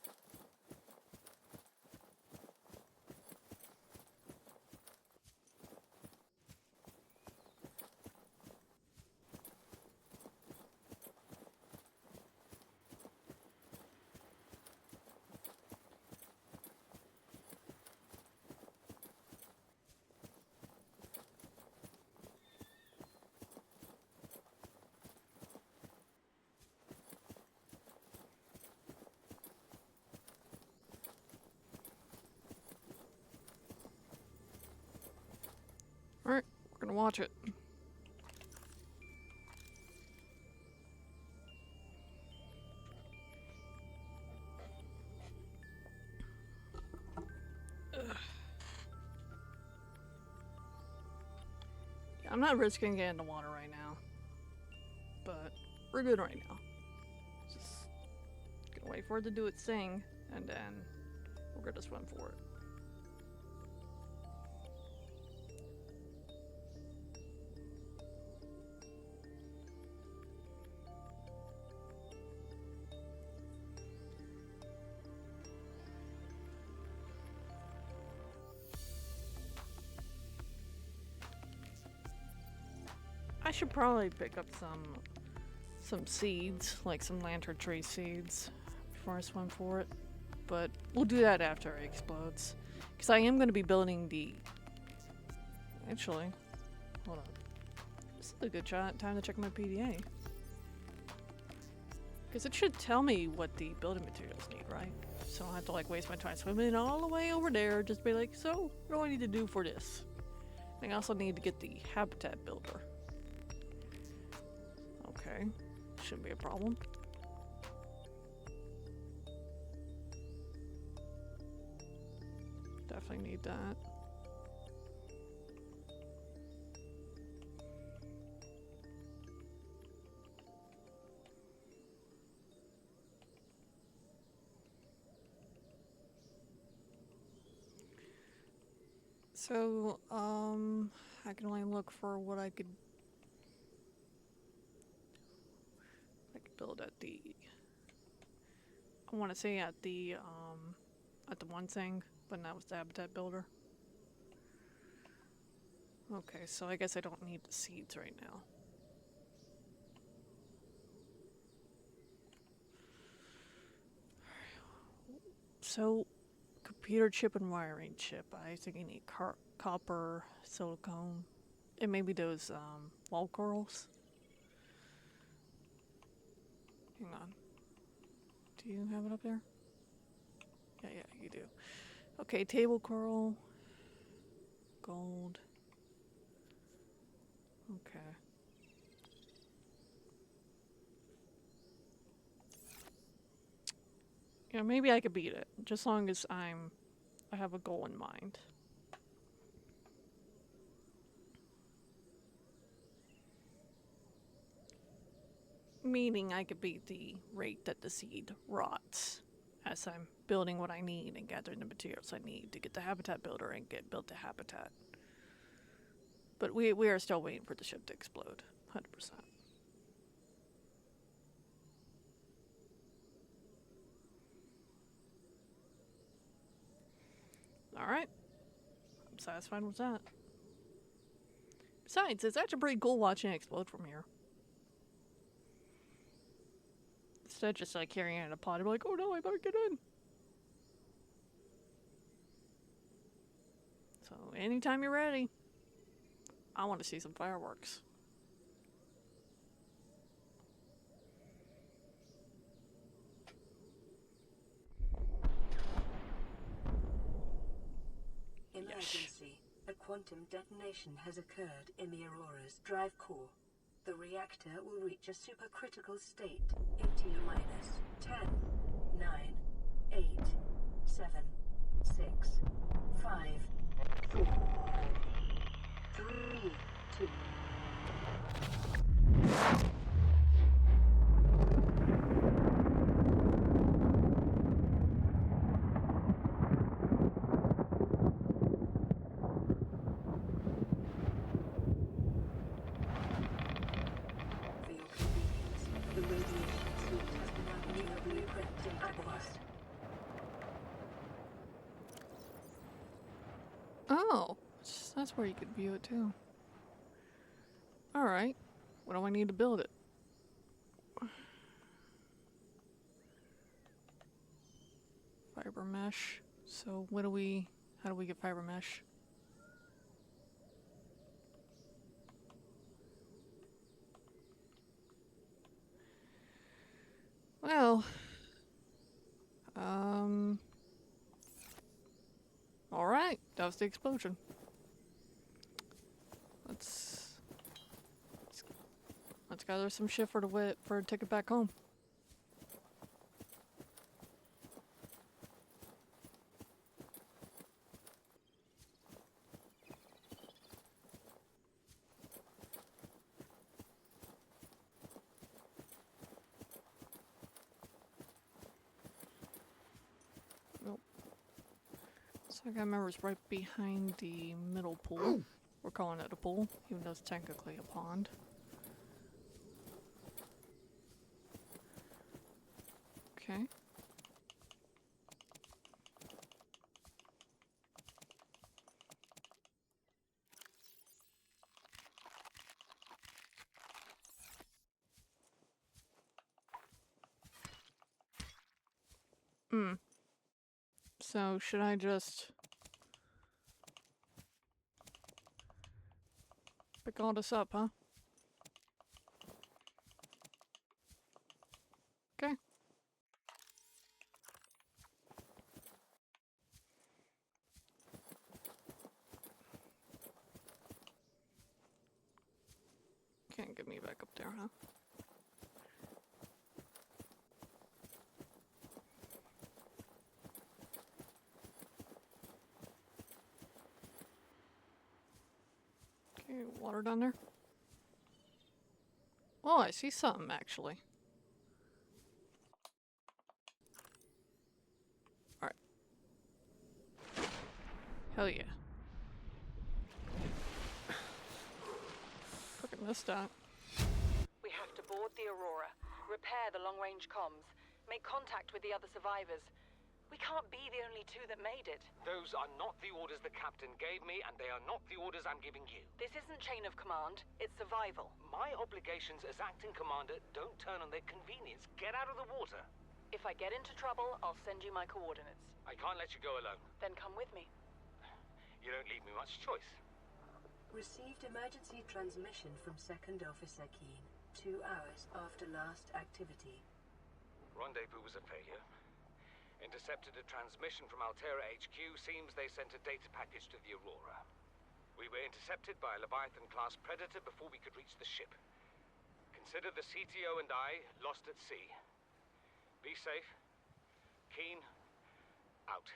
Alright, we're gonna watch it. I'm not risking getting in the water right now. But we're good right now. Just gonna wait for it to do its thing, and then we're gonna swim for it. I should probably pick up some seeds, like some lantern tree seeds, before I swim for it. But we'll do that after it explodes. Because I am going to be building the... Actually, hold on. This is a good time to check my PDA. Because it should tell me what the building materials need, right? So I don't have to like waste my time swimming all the way over there. Just be like, so what do I need to do for this? I also need to get the habitat builder. Okay, shouldn't be a problem. Definitely need that. So, I can only look for what I could build at the, I want to say at the one thing, but that was the habitat builder. Okay, so I guess I don't need the seeds right now. So, computer chip and wiring chip. I think I need copper, silicone, and maybe those wall corals. Hang on. Do you have it up there? Yeah, you do. Okay, table coral, gold. Okay. Yeah, maybe I could beat it, just as long as I have a goal in mind. Meaning I could beat the rate that the seed rots as I'm building what I need and gathering the materials I need to get the habitat builder and get built the habitat. But we are still waiting for the ship to explode, 100%. Alright. I'm satisfied with that. Besides, it's actually pretty cool watching it explode from here. Instead of just like carrying it in a pod, I'm like, oh no, I better get in. So, anytime you're ready, I want to see some fireworks. Emergency. A quantum detonation has occurred in the Aurora's drive core. The reactor will reach a supercritical state in T-minus 10, 9, 8, 7, 6, 5, 4, 3, 2. Oh, that's where you could view it too. Alright, what do I need to build it? Fiber mesh. So how do we get fiber mesh? Well, alright, that was the explosion. Let's gather some shit for a ticket back home. I remember it's right behind the middle pool. We're calling it a pool, even though it's technically a pond. Okay. So, should I just pick all this up, huh? Okay. Can't get me back up there, huh? Okay, water down there. Oh, I see something actually. Alright. Hell yeah. Fucking missed that. We have to board the Aurora, repair the long-range comms, make contact with the other survivors. We can't be the only two that made it. Those are not the orders the captain gave me, and they are not the orders I'm giving you. This isn't chain of command, it's survival. My obligations as acting commander don't turn on their convenience. Get out of the water. If I get into trouble, I'll send you my coordinates. I can't let you go alone. Then come with me. You don't leave me much choice. Received emergency transmission from Second Officer Keen, 2 hours after last activity. Rendezvous was a failure. Intercepted a transmission from Altera HQ. Seems they sent a data package to the Aurora. We were intercepted by a Leviathan-class predator before we could reach the ship. Consider the CTO and I lost at sea. Be safe. Keen, out.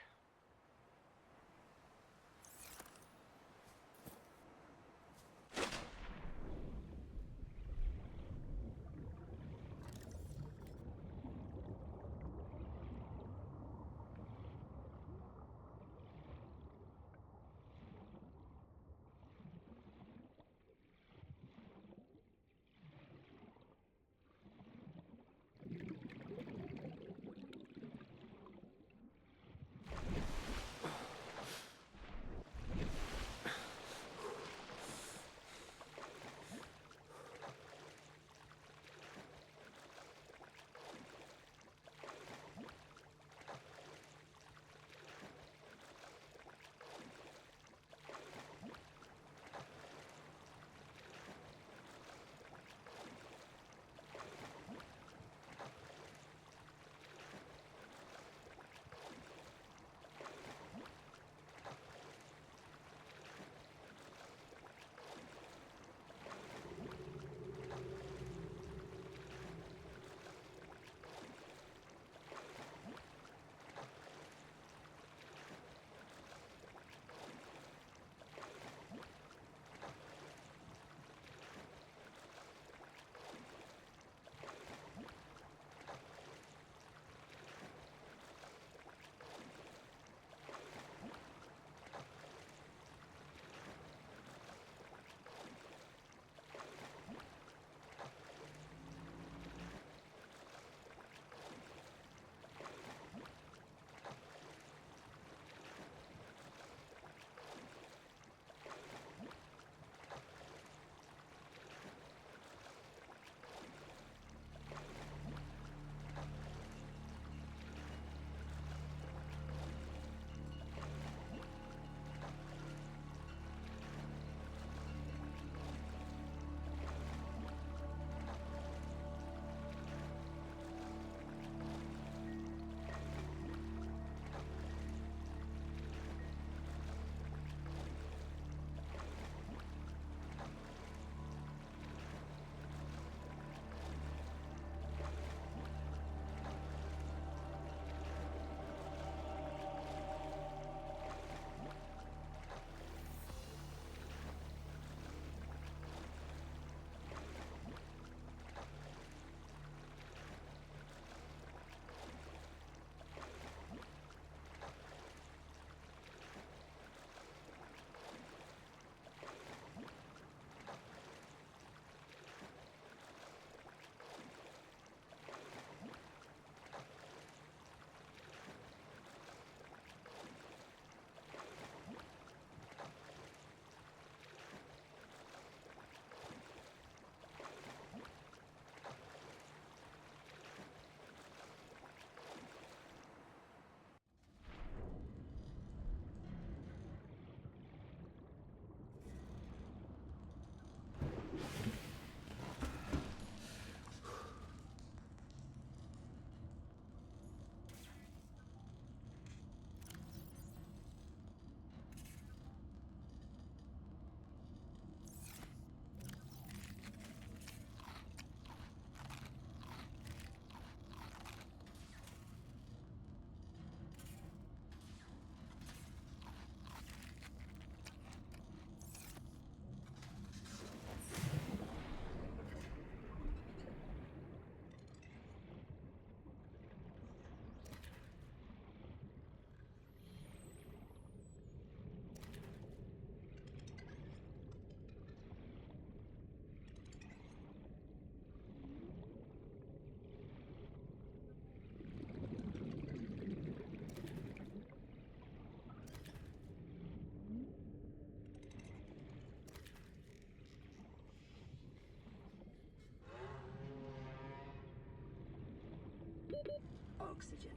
Oxygen.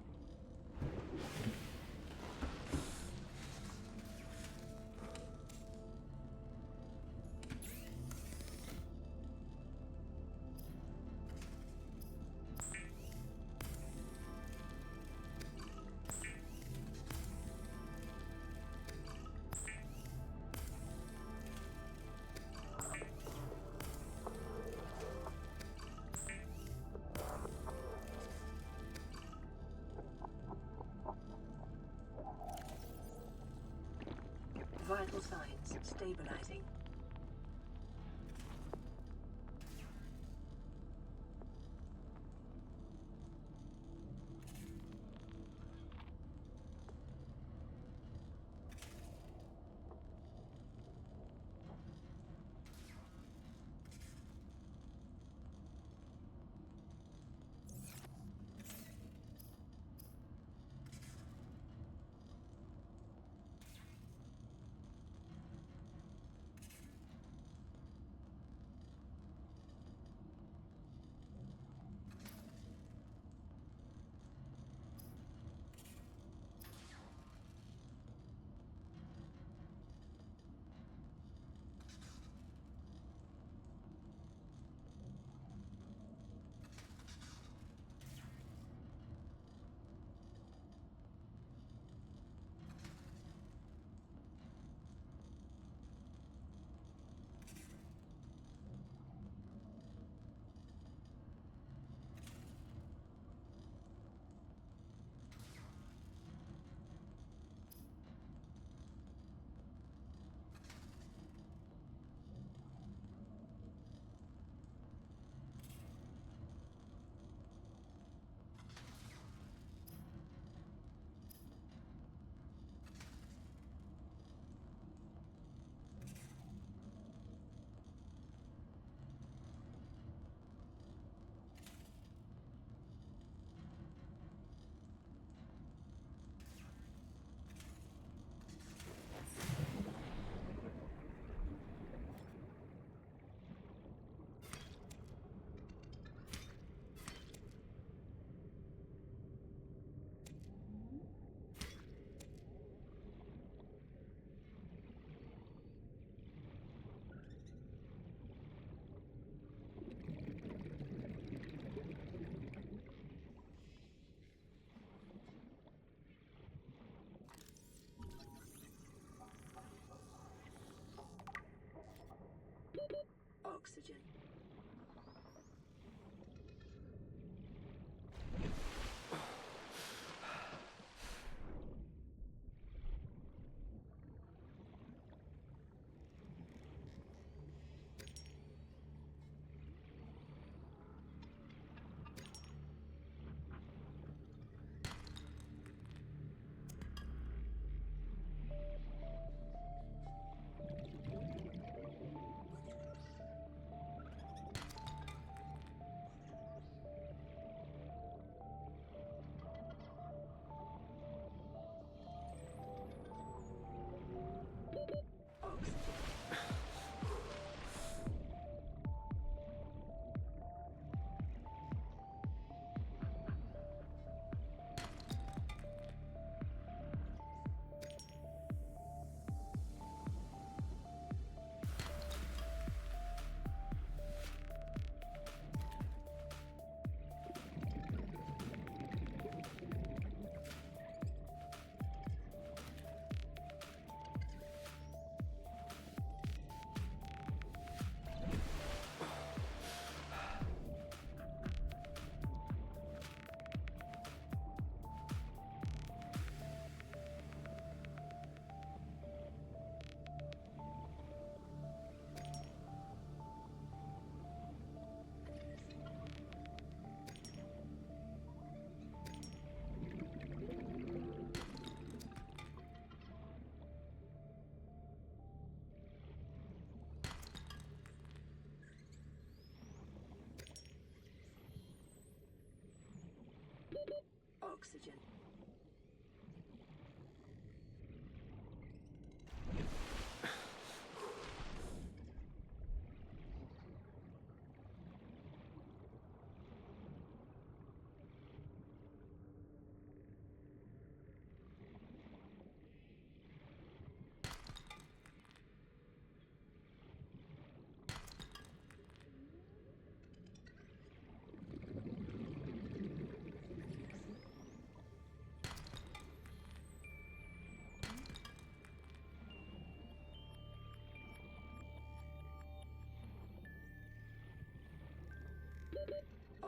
Vital signs stabilizing.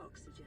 Oxygen.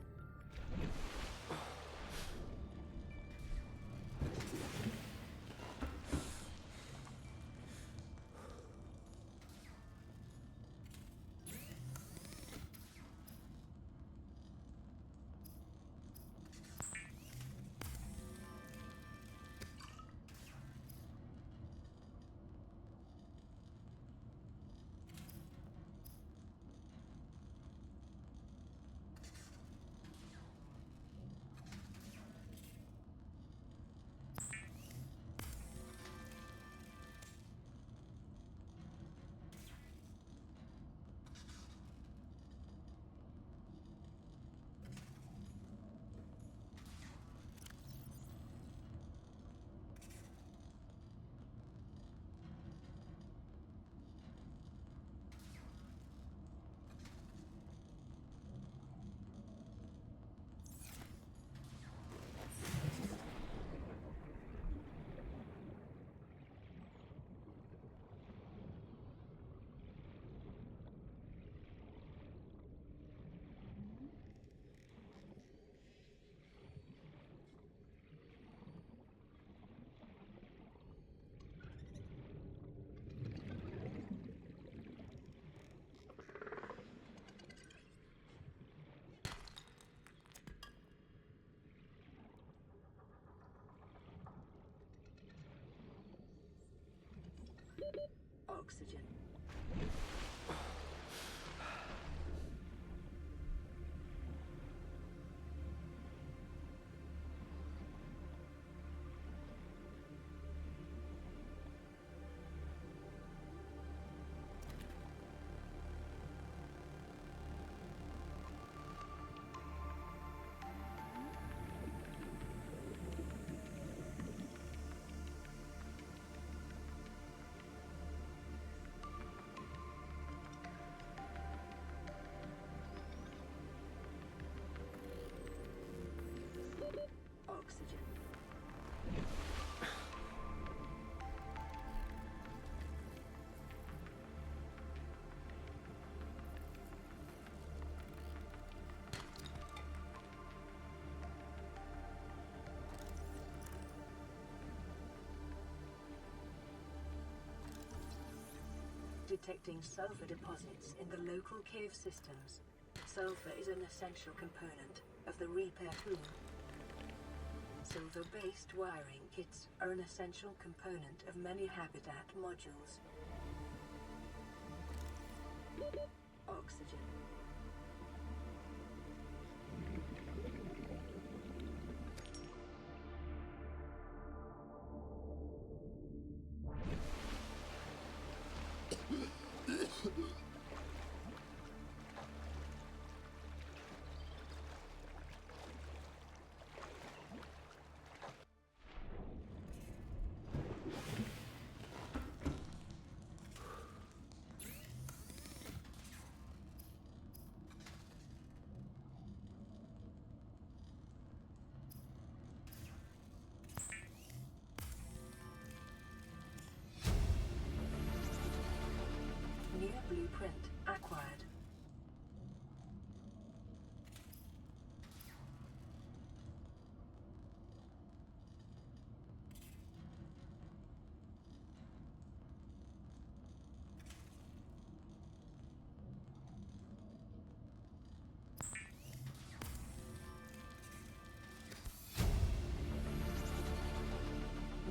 Oxygen. Oxygen. Detecting sulfur deposits in the local cave systems. Sulfur is an essential component of the repair tool. Silver-based wiring kits are an essential component of many habitat modules. Oxygen. New blueprint acquired.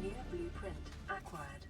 New blueprint acquired.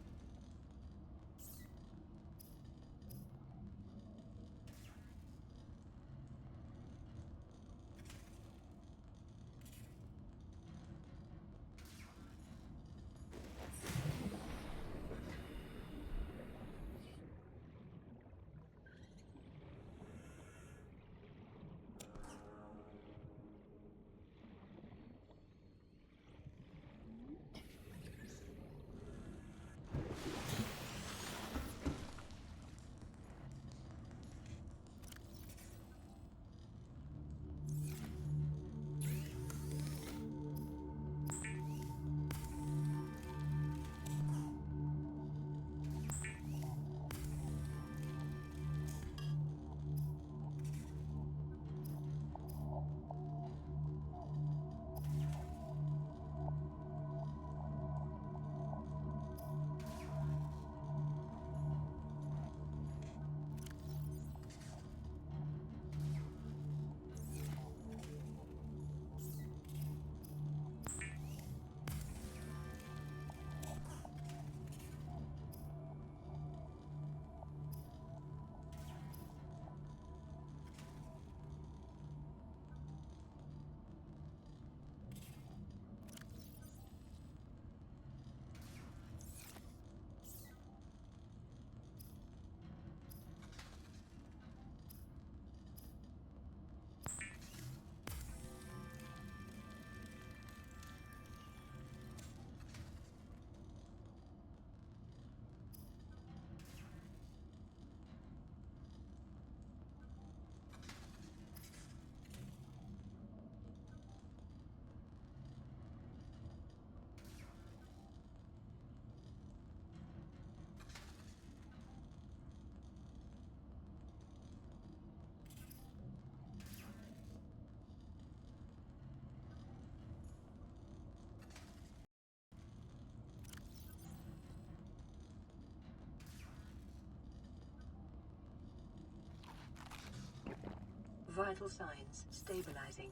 Vital signs stabilizing.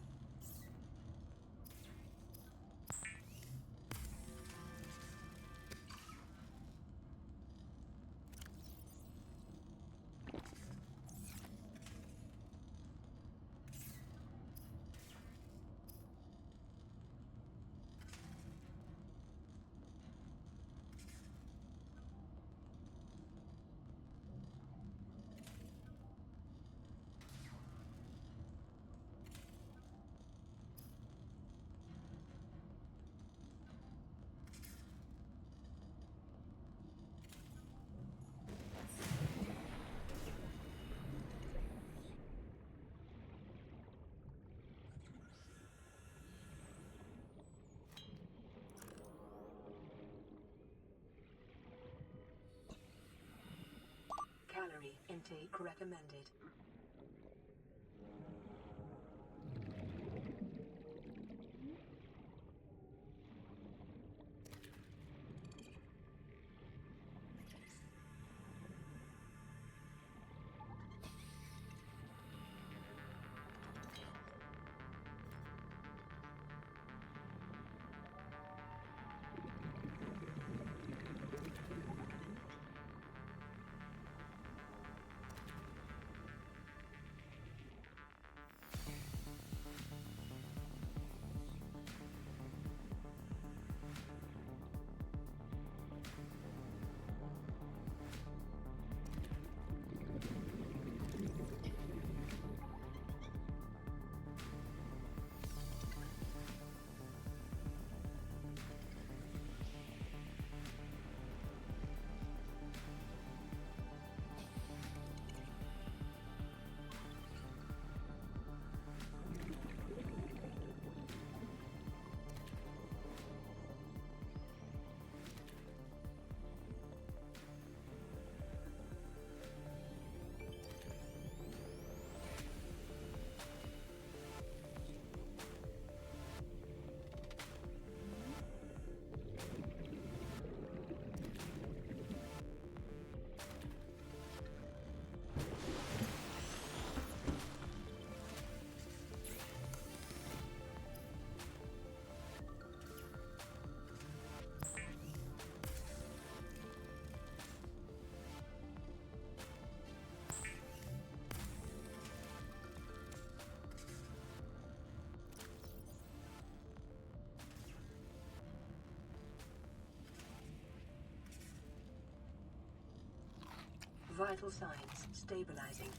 Calorie intake recommended. Vital signs stabilizing.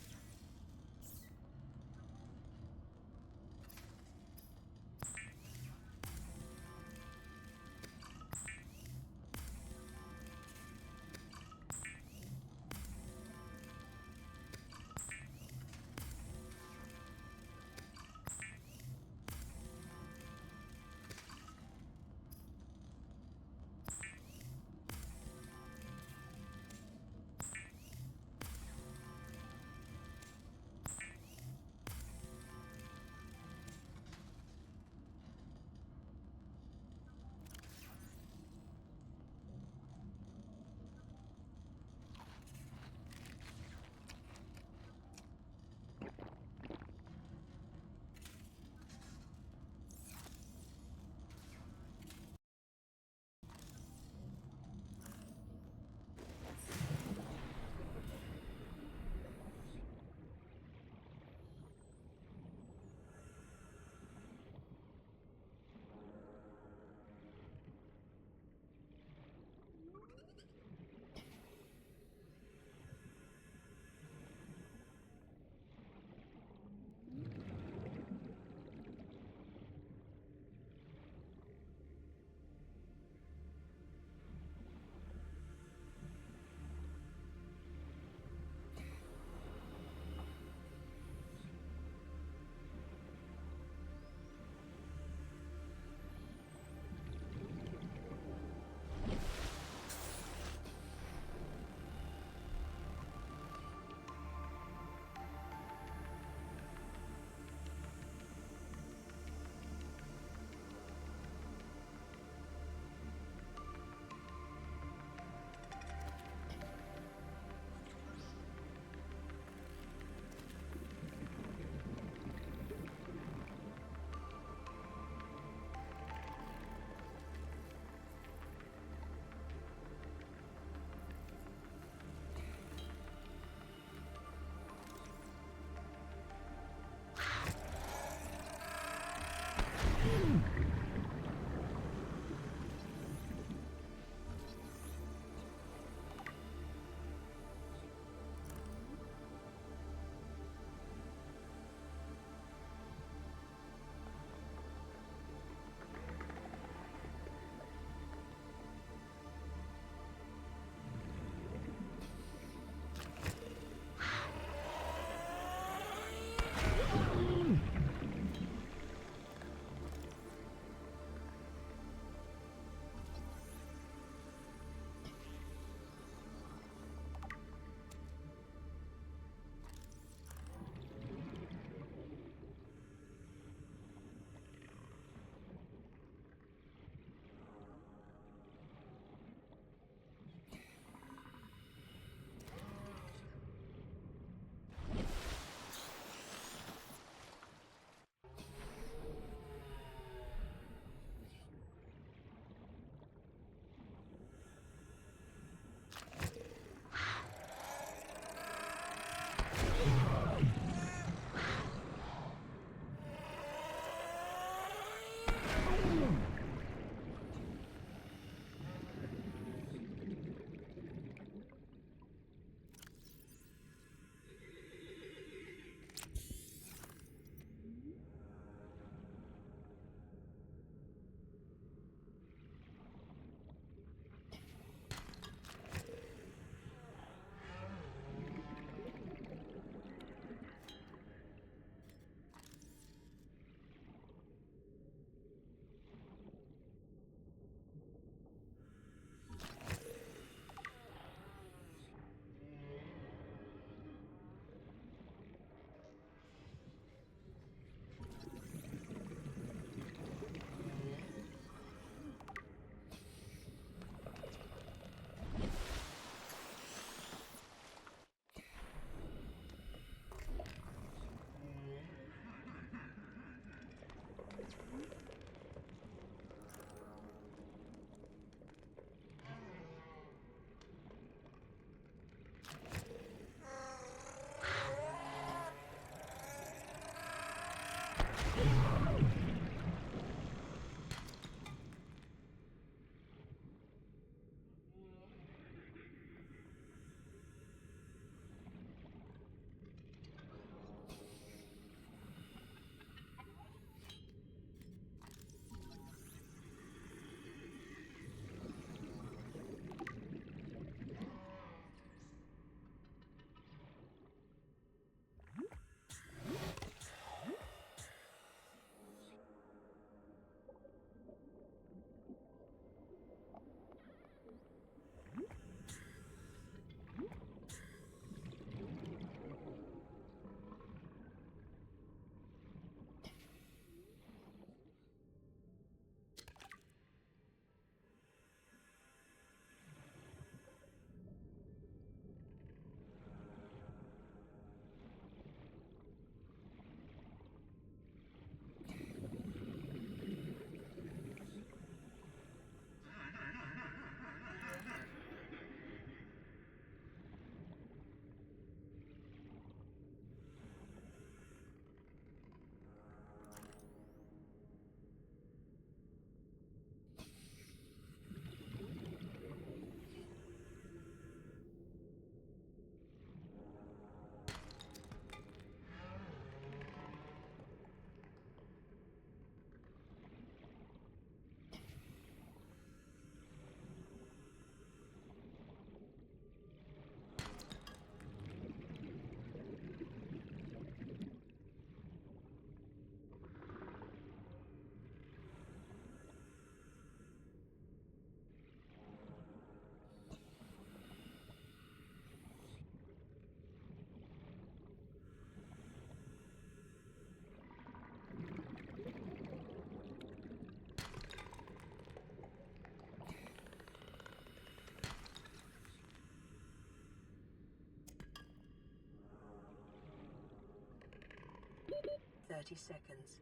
30 seconds.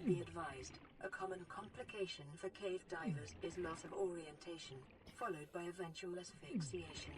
Be advised, a common complication for cave divers is loss of orientation, followed by eventual asphyxiation.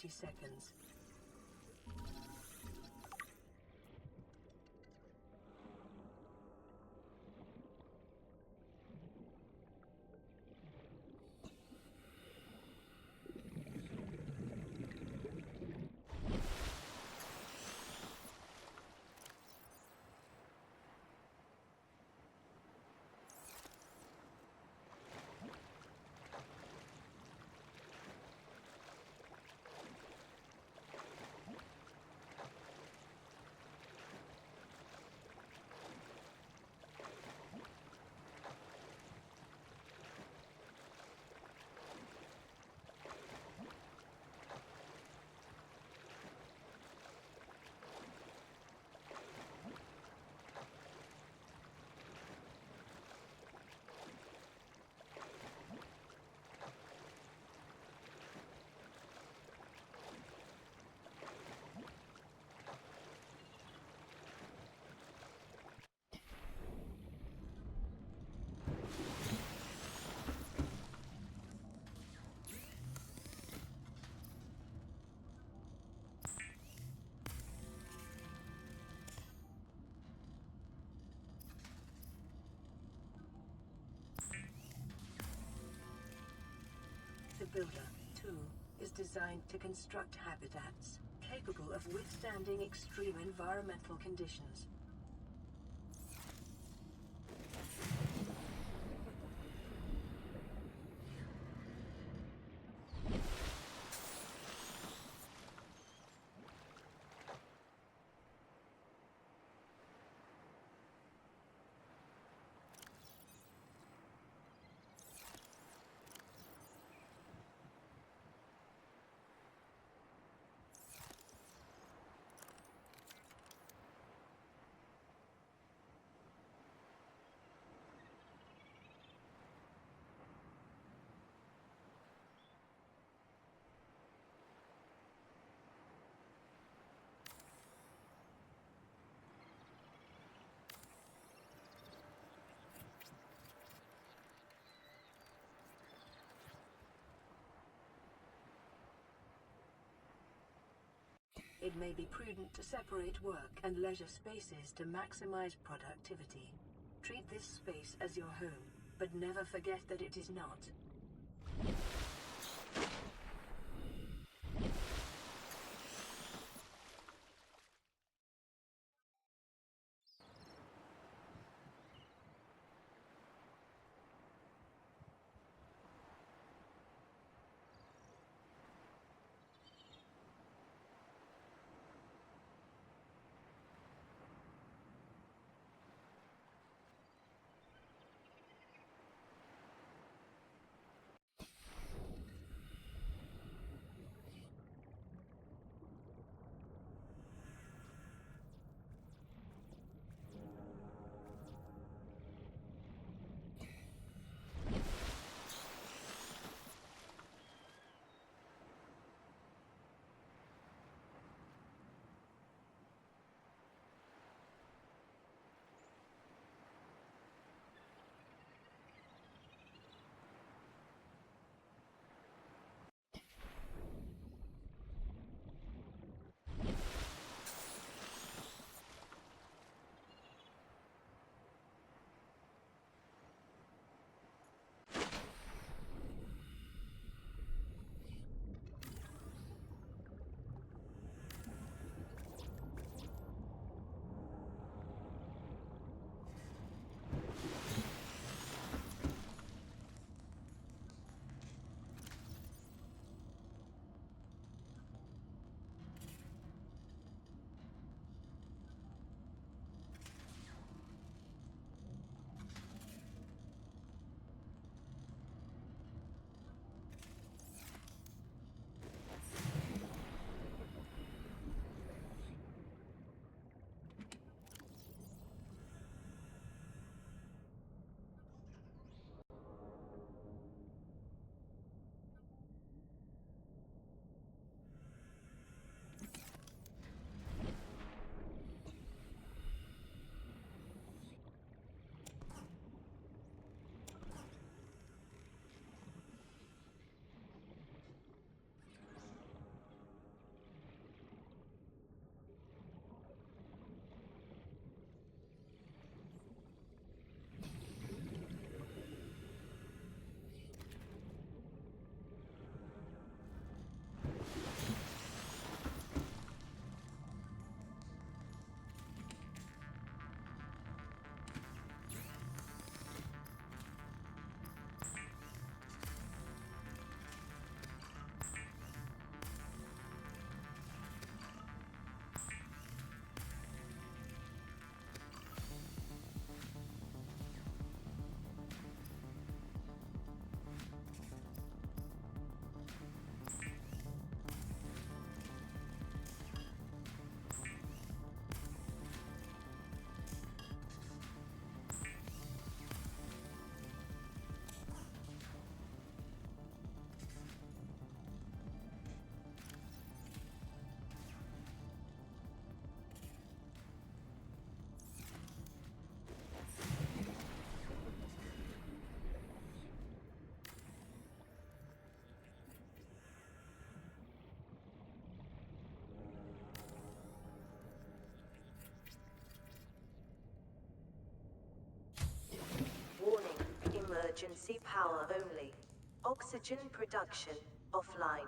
Seconds. The Builder, too, is designed to construct habitats capable of withstanding extreme environmental conditions. It may be prudent to separate work and leisure spaces to maximize productivity. Treat this space as your home, but never forget that it is not. Emergency power only. Oxygen production offline.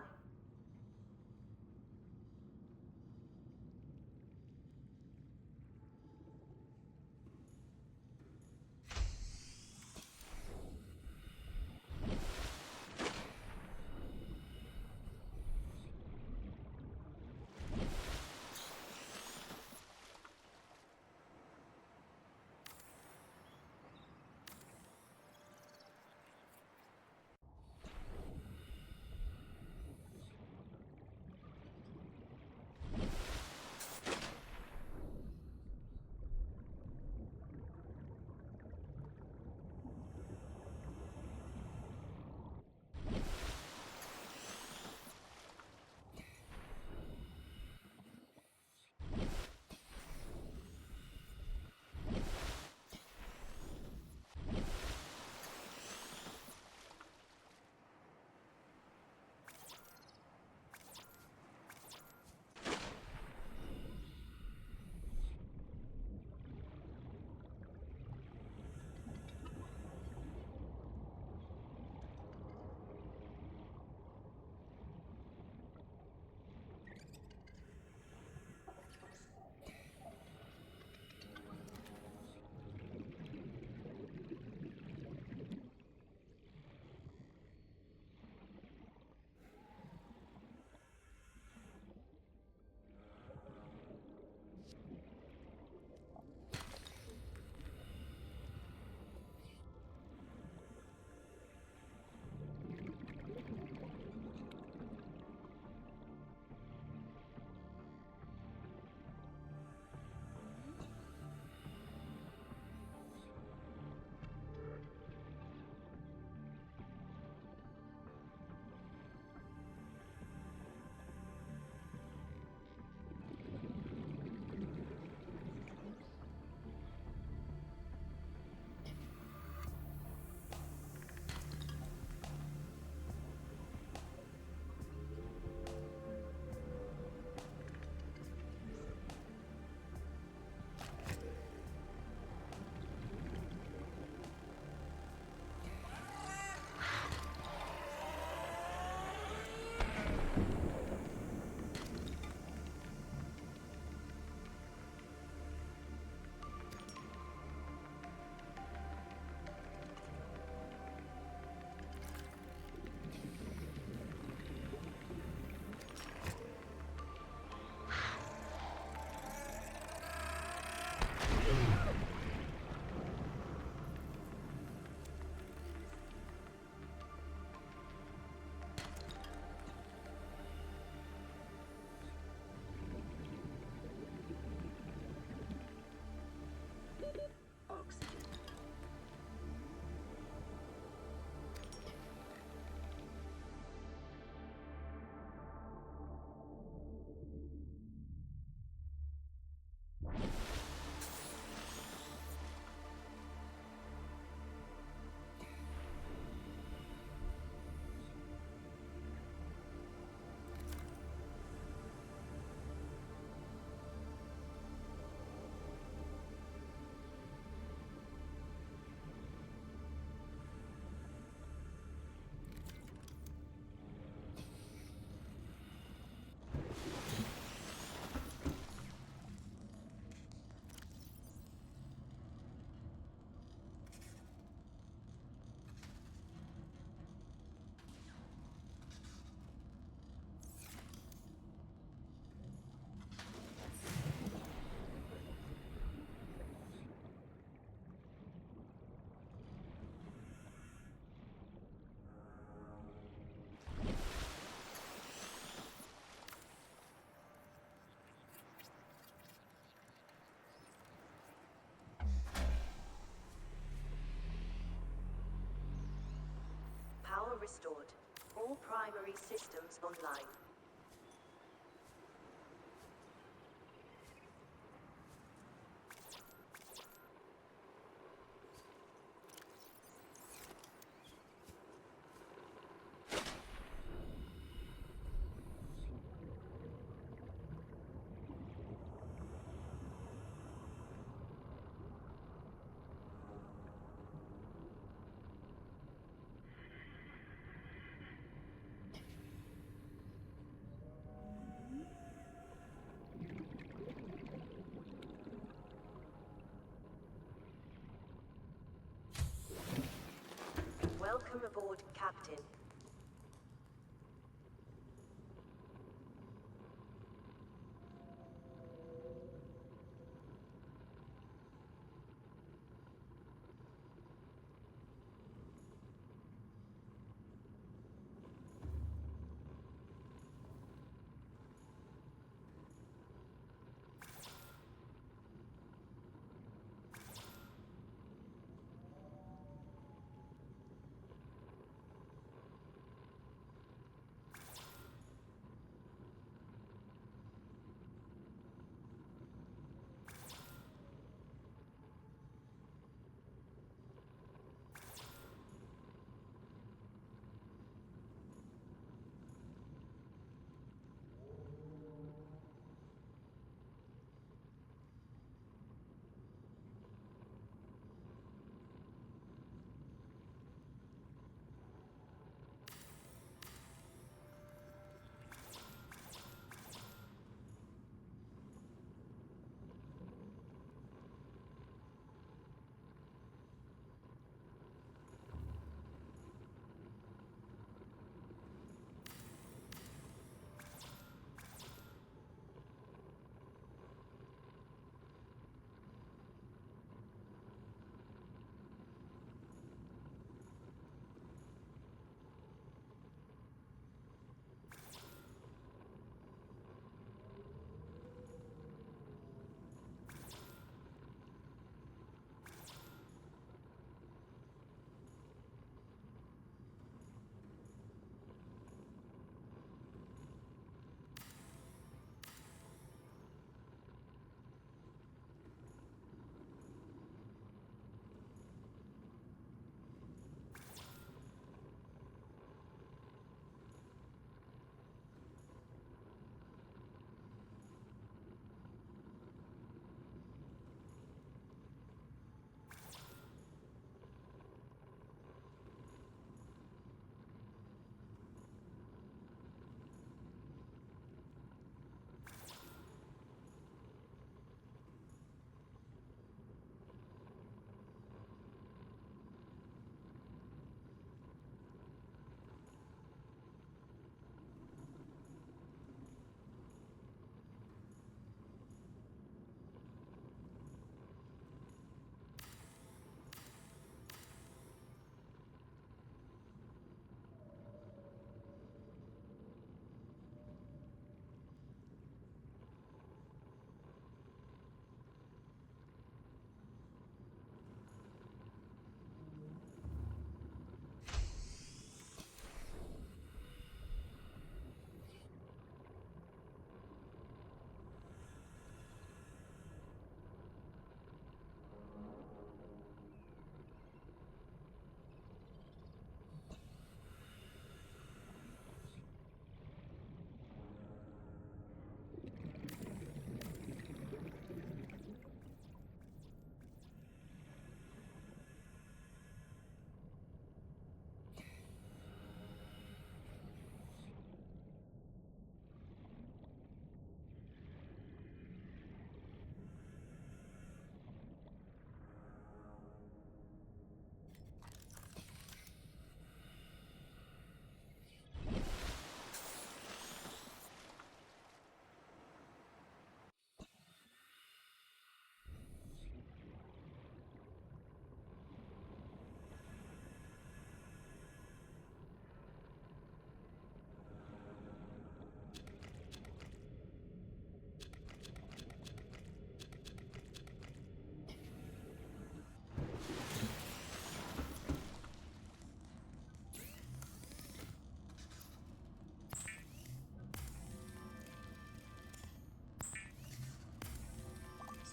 Oxygen. Power restored. All primary systems online. aboard, Captain.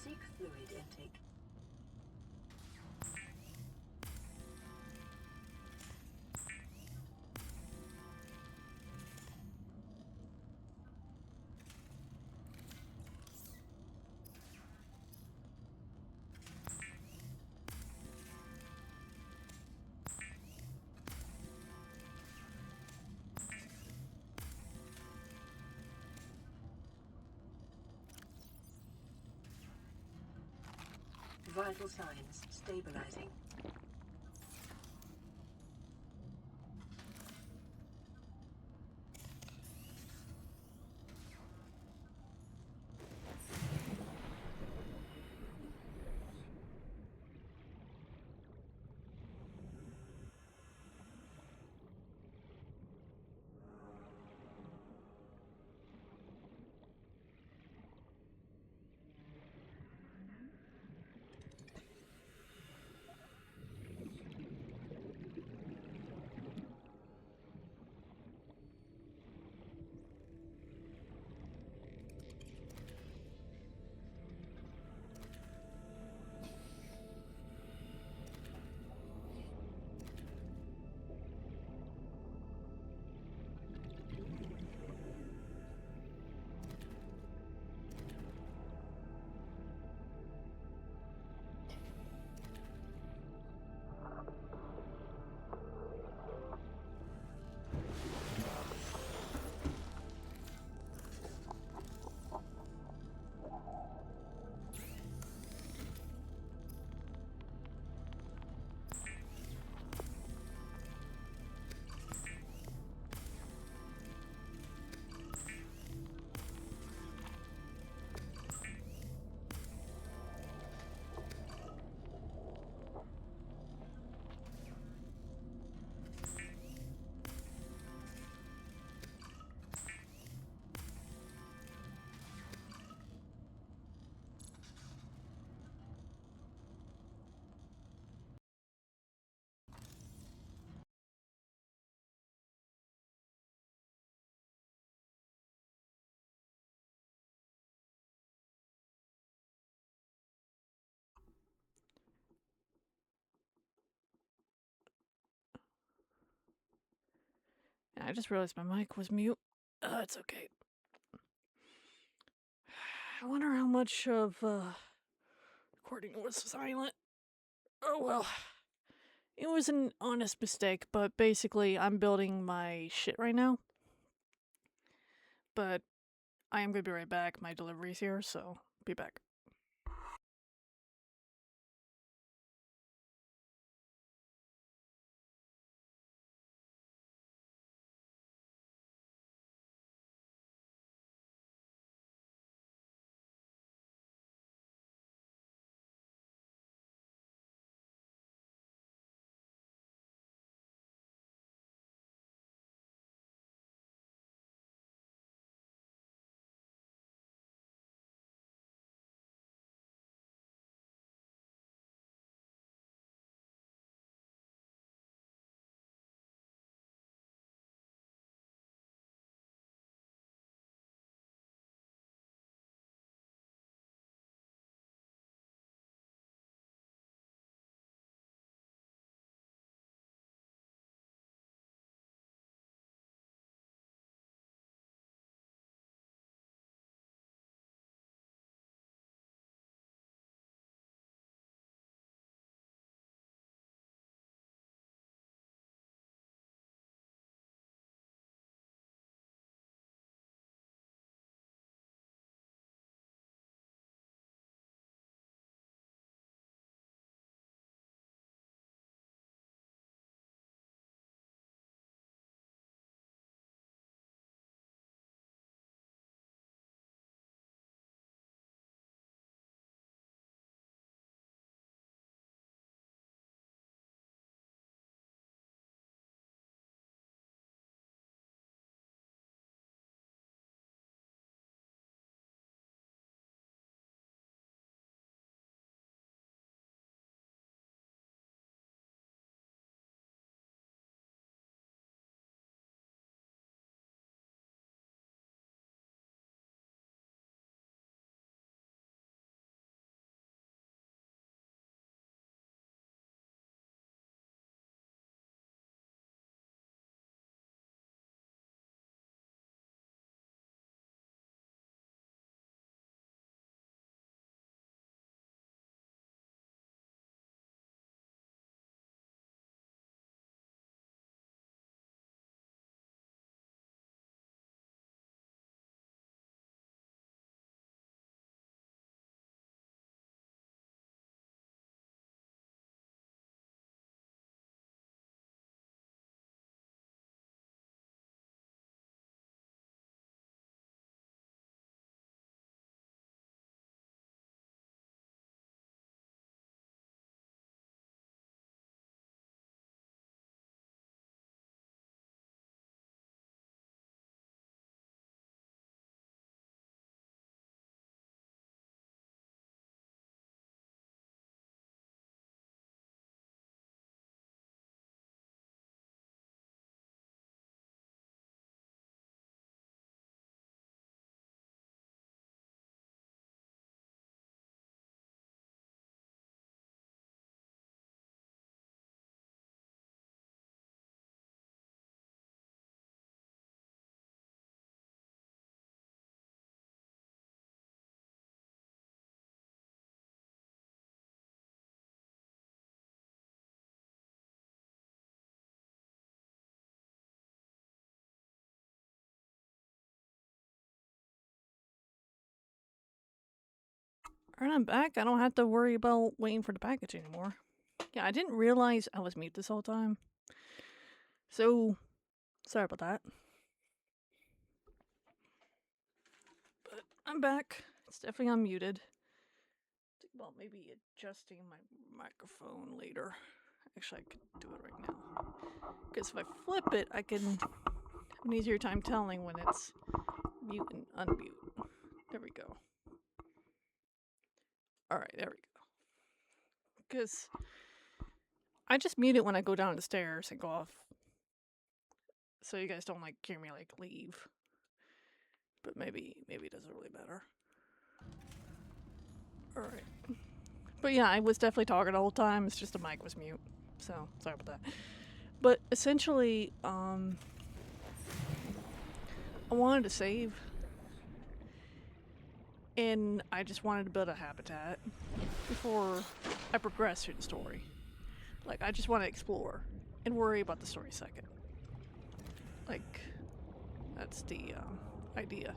Seek fluid intake. Vital signs stabilizing. I just realized my mic was mute. It's okay. I wonder how much of recording was silent. Oh well. It was an honest mistake, but basically I'm building my shit right now. But I am gonna be right back. My delivery's here, so be back. Alright, I'm back. I don't have to worry about waiting for the package anymore. Yeah, I didn't realize I was mute this whole time. So, sorry about that. But I'm back. It's definitely unmuted. Think about maybe adjusting my microphone later. Actually, I could do it right now. Because if I flip it, I can have an easier time telling when it's mute and unmute. There we go. Alright, there we go. Because I just mute it when I go down the stairs and go off. So you guys don't like hear me like leave. But maybe it does it really better. Alright. But yeah, I was definitely talking the whole time. It's just the mic was mute. So, sorry about that. But essentially, I wanted to save. And I just wanted to build a habitat before I progress through the story. Like, I just want to explore and worry about the story second. Like, that's the idea.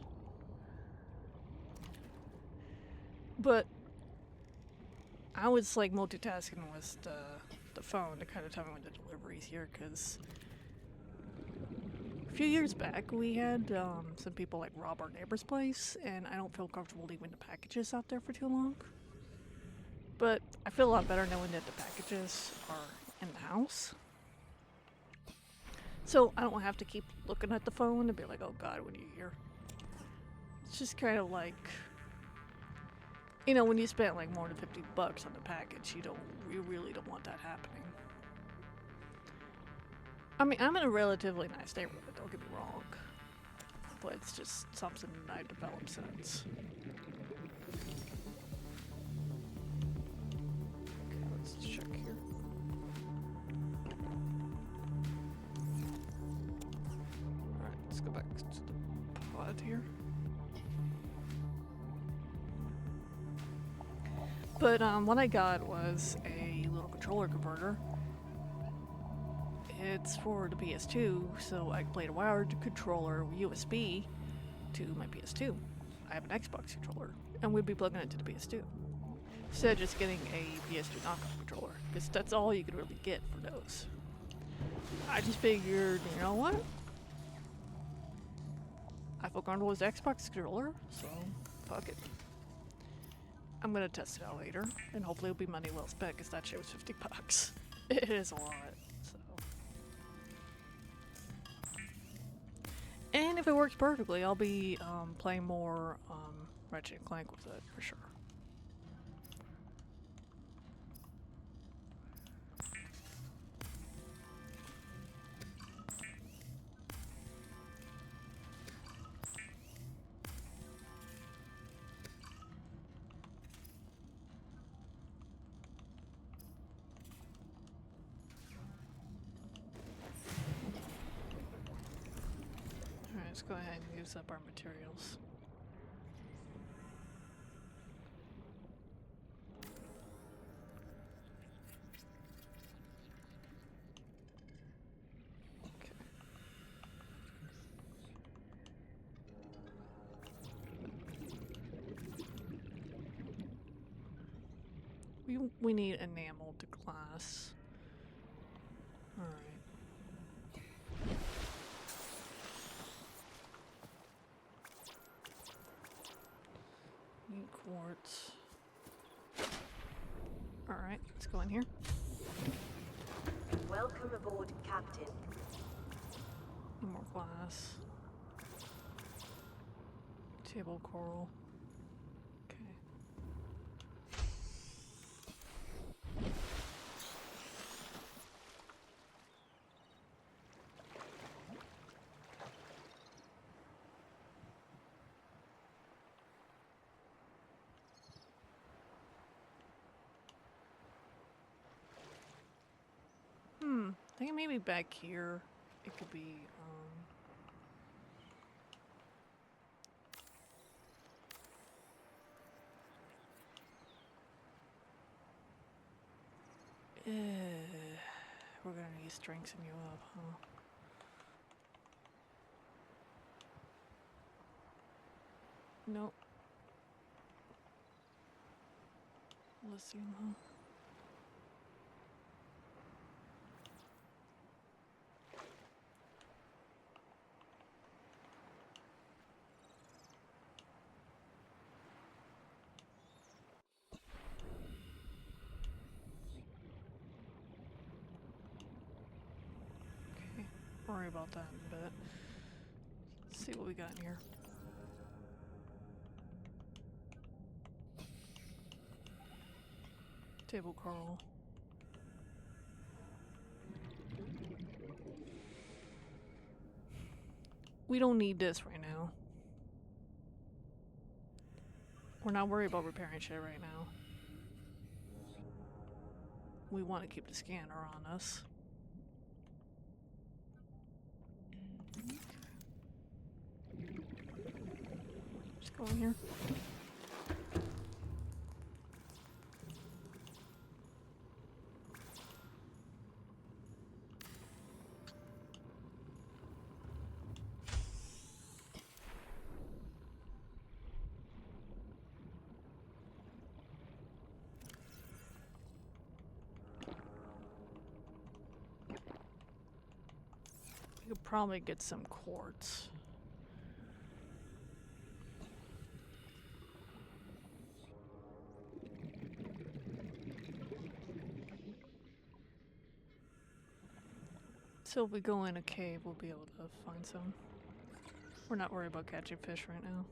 But I was like multitasking with the phone to kind of tell me when the delivery's here, because a few years back we had some people like rob our neighbor's place, and I don't feel comfortable leaving the packages out there for too long. But I feel a lot better knowing that the packages are in the house. So I don't have to keep looking at the phone and be like, oh god, when are you here? It's just kind of like, you know, when you spend like more than $50 on the package, you really don't want that happening. I mean, I'm in a relatively nice neighborhood, don't get me wrong. But it's just something I developed since. Okay, let's check here. Alright, let's go back to the pod here. But what I got was a little controller converter. It's for the PS2, so I can play the wired controller USB to my PS2. I have an Xbox controller, and we'd be plugging it into the PS2. Instead of just getting a PS2 knockoff controller, because that's all you could really get for those. I just figured, you know what? I feel comfortable with the Xbox controller, so fuck it. I'm gonna test it out later, and hopefully it'll be money well spent, because that shit was $50. It is a lot. And if it works perfectly, I'll be playing more Ratchet & Clank with it, for sure. Alright, let's go ahead and use up our materials. We need enameled glass. Alright. Need quartz. Alright, let's go in here. Welcome aboard, Captain. Need more glass. Table coral. Okay. I think maybe back here it could be we're gonna need strengthen you up, huh? Nope. Lithium, huh? Okay, worry about that in a bit. Let's see what we got in here. Table coral. We don't need this right now. We're not worried about repairing shit right now. We want to keep the scanner on us. Go in here. We could probably get some quartz. So if we go in a cave, we'll be able to find some. We're not worried about catching fish right now.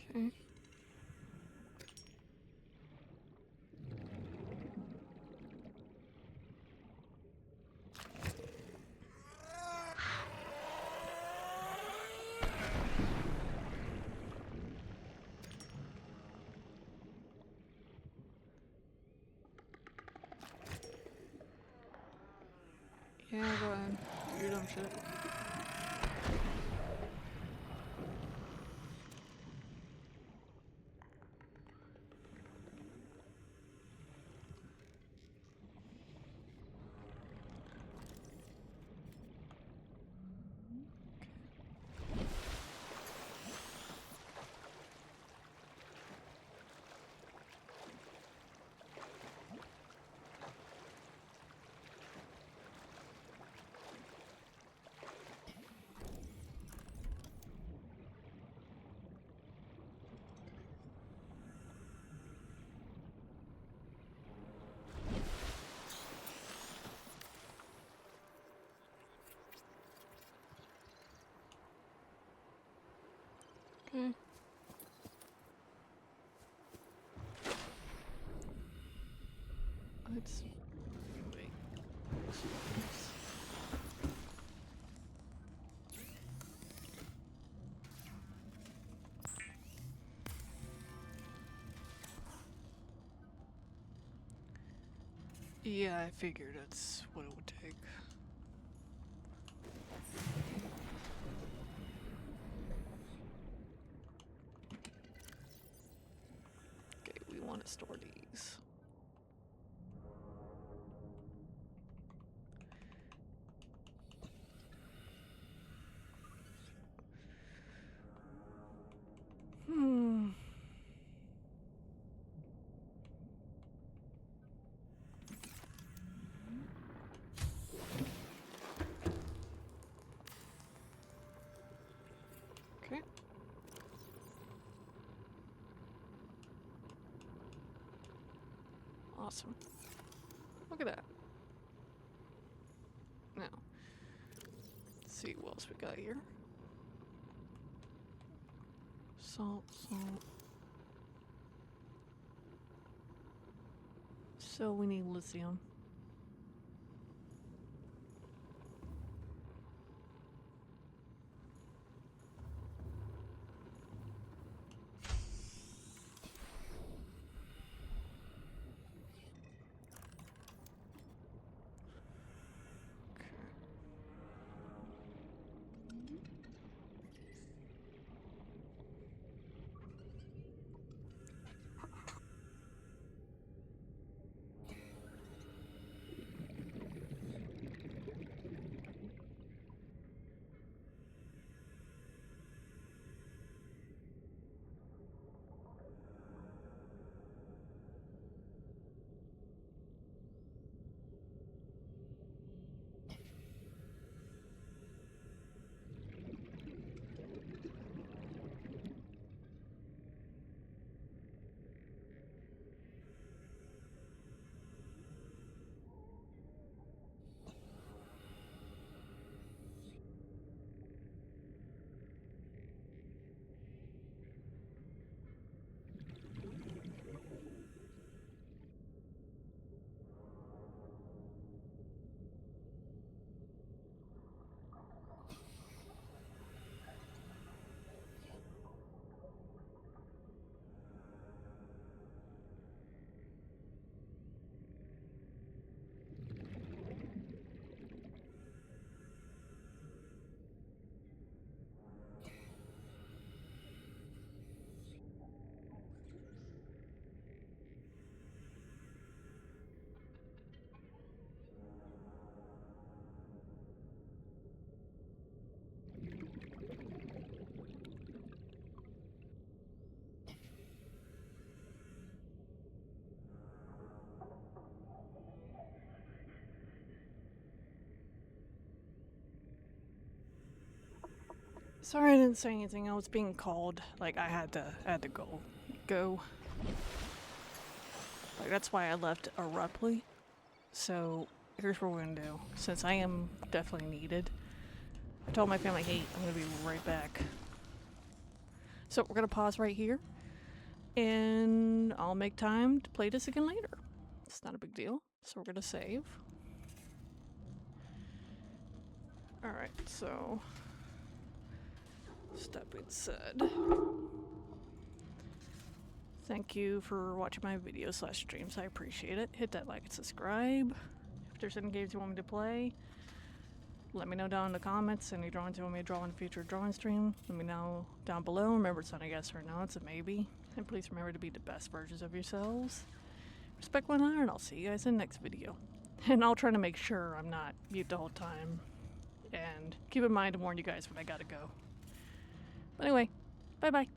Okay. Yeah, go ahead. You dumb shit. Okay. Let's wait. Yeah, I figured that's what it would take. Okay, we want to store these. Hmm. Okay. Awesome. Look at that. Now, let's see what else we got here. Salt, salt. So we need lithium. Sorry I didn't say anything. I was being called. Like I had to go. Like that's why I left abruptly. So here's what we're gonna do. Since I am definitely needed, I told my family, hey, I'm gonna be right back. So we're gonna pause right here, and I'll make time to play this again later. It's not a big deal. So we're gonna save. Alright, so step being said. Thank you for watching my videos / streams. I appreciate it. Hit that like and subscribe. If there's any games you want me to play, let me know down in the comments. Any drawings you want me to draw in a future drawing stream, let me know down below. Remember, it's not a yes or no, it's a maybe. And please remember to be the best versions of yourselves. Respect one another, and I'll see you guys in the next video. And I'll try to make sure I'm not mute the whole time. And keep in mind to warn you guys when I gotta go. But anyway, bye bye.